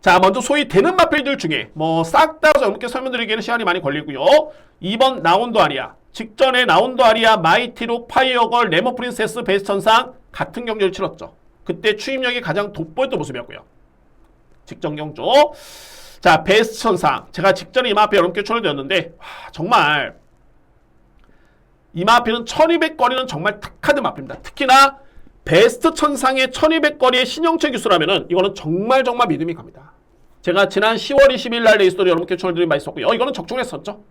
자, 먼저 소위 되는 마필들 중에 뭐 싹 다 여러분께 설명드리기에는 시간이 많이 걸리고요. 2번 라운드 아리아. 직전에 라운드 아리아, 마이티로, 파이어걸, 레머 프린세스, 베이스 천상 같은 경주를 치렀죠. 그때 추입력이 가장 돋보였던 모습이었고요. 직전 경주. 자, 베이스 천상. 제가 직전에 이 마필 여러분께 추천드렸는데 정말 이 마필은 1200 거리는 정말 특화된 마필입니다. 특히나 베스트 천상의 1200 거리의 신영철 기수라면은 이거는 정말 믿음이 갑니다. 제가 지난 10월 20일 날 레이스도 여러분께 추천드린 바 있었고요. 이거는 적중을 했었죠.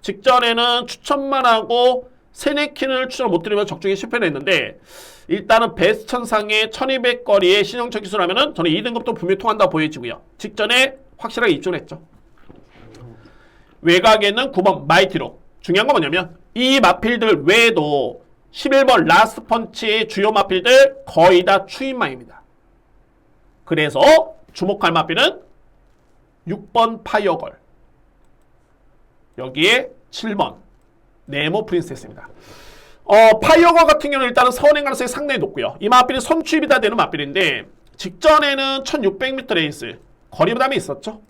직전에는 추천만 하고 세네킨을 추천을 못 드리면 적중에 실패를 했는데 일단은 베스트 천상의 1200 거리의 신영철 기수라면은 저는 2등급도 분명히 통한다고 보여지고요. 직전에 확실하게 입증을 했죠. 외곽에는 9번 마이티로. 중요한 건 뭐냐면 이 마필들 외에도 11번 라스트 펀치의 주요 마필들 거의 다 추인마입니다. 그래서 주목할 마필은 6번 파이어걸, 여기에 7번 네모 프린세스입니다. 파이어걸 같은 경우는 일단은 선행 가능성이 상당히 높고요. 이 마필이 선취입이 다 되는 마필인데 직전에는 1600m 레이스 거리 부담이 있었죠.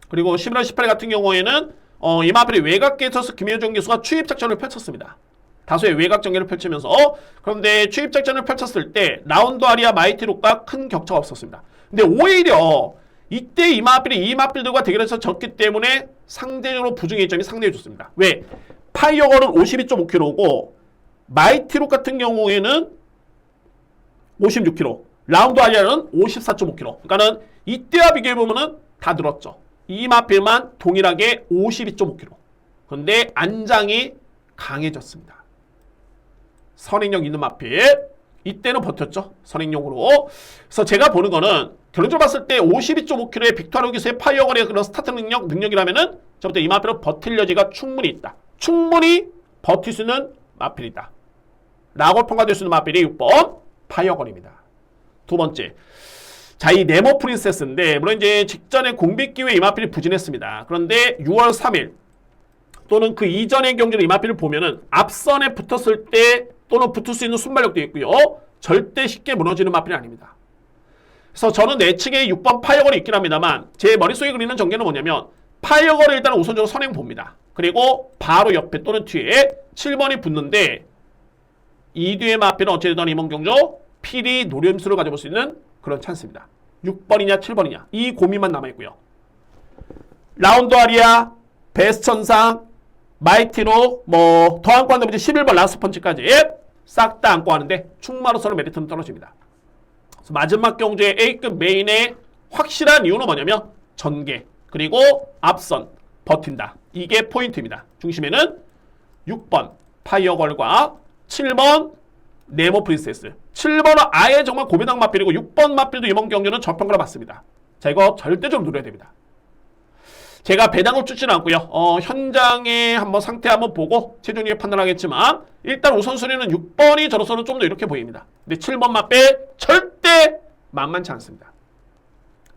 그리고 11월 18일 같은 경우에는 이 마필이 외곽계에 서서 김효정 교수가 추입 작전을 펼쳤습니다. 다수의 외곽 전개를 펼치면서 그런데 추입 작전을 펼쳤을 때 라운드 아리아 마이티록과 큰 격차가 없었습니다. 근데 오히려 이때 이 마필들과 대결해서 졌기 때문에 상대적으로 부중의 점이 상당히 좋습니다. 왜? 파이어걸은 52.5kg고 마이티록 같은 경우에는 56kg, 라운드 아리아는 54.5kg. 그러니까는 이때와 비교해보면은 다 늘었죠. 이 마필만 동일하게 52.5kg. 그런데 안장이 강해졌습니다. 선행력 있는 마필. 이때는 버텼죠. 선행력으로. 그래서 제가 보는 거는 결론적으로 봤을 때 52.5kg의 빅토르 기수의 파이어걸의 그런 스타트 능력이라면은 저부터 이 마필은 버틸 여지가 충분히 있다. 충분히 버틸 수 있는 마필이다. 라고 평가될 수 있는 마필이 6번 파이어걸입니다. 두 번째. 자, 이 네모 프린세스인데 물론 이제 직전에 공백 기회에 이 마필이 부진했습니다. 그런데 6월 3일 또는 그 이전의 경기를 이 마필을 보면은 앞선에 붙었을 때 또는 붙을 수 있는 순발력도 있고요. 절대 쉽게 무너지는 마필이 아닙니다. 그래서 저는 내측에 6번 파이어걸이 있긴 합니다만 제 머릿속에 그리는 전개는 뭐냐면 파이어걸을 일단 우선적으로 선행 봅니다. 그리고 바로 옆에 또는 뒤에 7번이 붙는데 이 뒤의 마필은 어찌되든 이번 경조 필히 노림수를 가져볼 수 있는 그런 찬스입니다. 6번이냐 7번이냐 이 고민만 남아있고요. 라운드 아리아, 베스트 천상, 마이티로 더 안고 한다면 11번 라스트 펀치까지 싹 다 안고 하는데 충마로서는 메리트는 떨어집니다. 그래서 마지막 경주의 A급 메인의 확실한 이유는 뭐냐면 전개 그리고 앞선 버틴다. 이게 포인트입니다. 중심에는 6번 파이어걸과 7번 네모 프린세스. 7번은 아예 정말 고배당 마필이고 6번 마필도 이번 경기는 저평가를 받습니다. 자, 이거 절대적으로 누려야 됩니다. 제가 배당을 주지는 않고요. 현장에 한번 상태 한번 보고 최종적인 판단하겠지만 일단 우선순위는 6번이 저로서는 좀 더 이렇게 보입니다. 근데 7번 마필 절대 만만치 않습니다.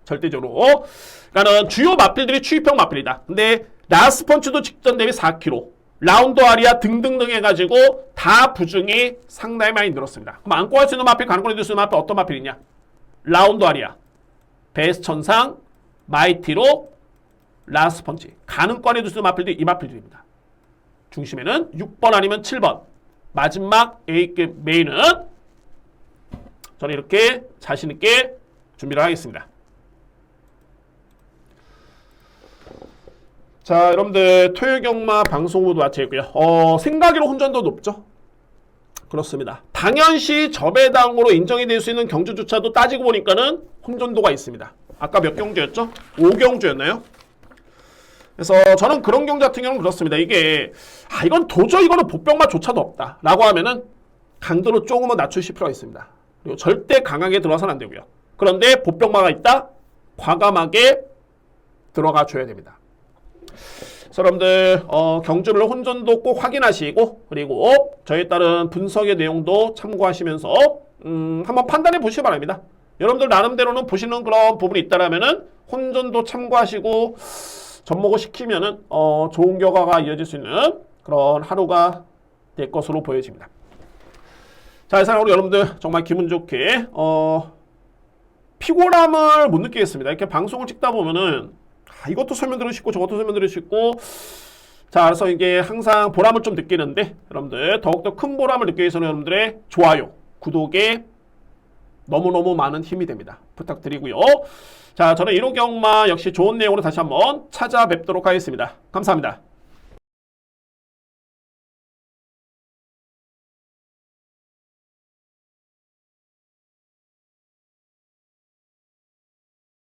절대적으로. 그러니까는 주요 마필들이 추입형 마필이다. 근데 라스트 펀치도 직전 대비 4kg, 라운드 아리아 등등등 해가지고 다 부중이 상당히 많이 늘었습니다. 그럼 안고 할 수 있는 마필, 가능권이 될 수 있는 마필 어떤 마필이냐? 라운드 아리아, 베스트 천상, 마이티로, 라스트 펀치. 가능권이 될 수 있는 마필들이 이 마필들입니다. 중심에는 6번 아니면 7번. 마지막 A급 메인은 저는 이렇게 자신있게 준비를 하겠습니다. 자, 여러분들 토요일 경마 방송 모두 마치겠고요. 생각으로 혼전도 높죠? 그렇습니다. 당연시 저배당으로 인정이 될 수 있는 경주조차도 따지고 보니까는 혼전도가 있습니다. 아까 몇 경주였죠? 5경주였나요? 그래서 저는 그런 경주 같은 경우는 그렇습니다. 이게 이건 도저히 이거는 보병마조차도 없다 라고 하면은 강도를 조금은 낮추실 필요가 있습니다. 그리고 절대 강하게 들어가서는 안 되고요. 그런데 보병마가 있다? 과감하게 들어가 줘야 됩니다. 그래서 여러분들 경주를 혼전도 꼭 확인하시고 그리고 저에 따른 분석의 내용도 참고하시면서 한번 판단해 보시기 바랍니다. 여러분들 나름대로는 보시는 그런 부분이 있다라면은 혼전도 참고하시고 접목을 시키면은 좋은 결과가 이어질 수 있는 그런 하루가 될 것으로 보여집니다. 자, 이 사람으로 여러분들 정말 기분 좋게 피곤함을 못 느끼겠습니다. 이렇게 방송을 찍다 보면은 이것도 설명드리고 싶고 저것도 설명드리고 싶고 자, 그래서 이게 항상 보람을 좀 느끼는데 여러분들 더욱더 큰 보람을 느끼기 위해서는 여러분들의 좋아요, 구독에 너무너무 많은 힘이 됩니다. 부탁드리고요. 자, 저는 1호 경마 역시 좋은 내용으로 다시 한번 찾아뵙도록 하겠습니다. 감사합니다.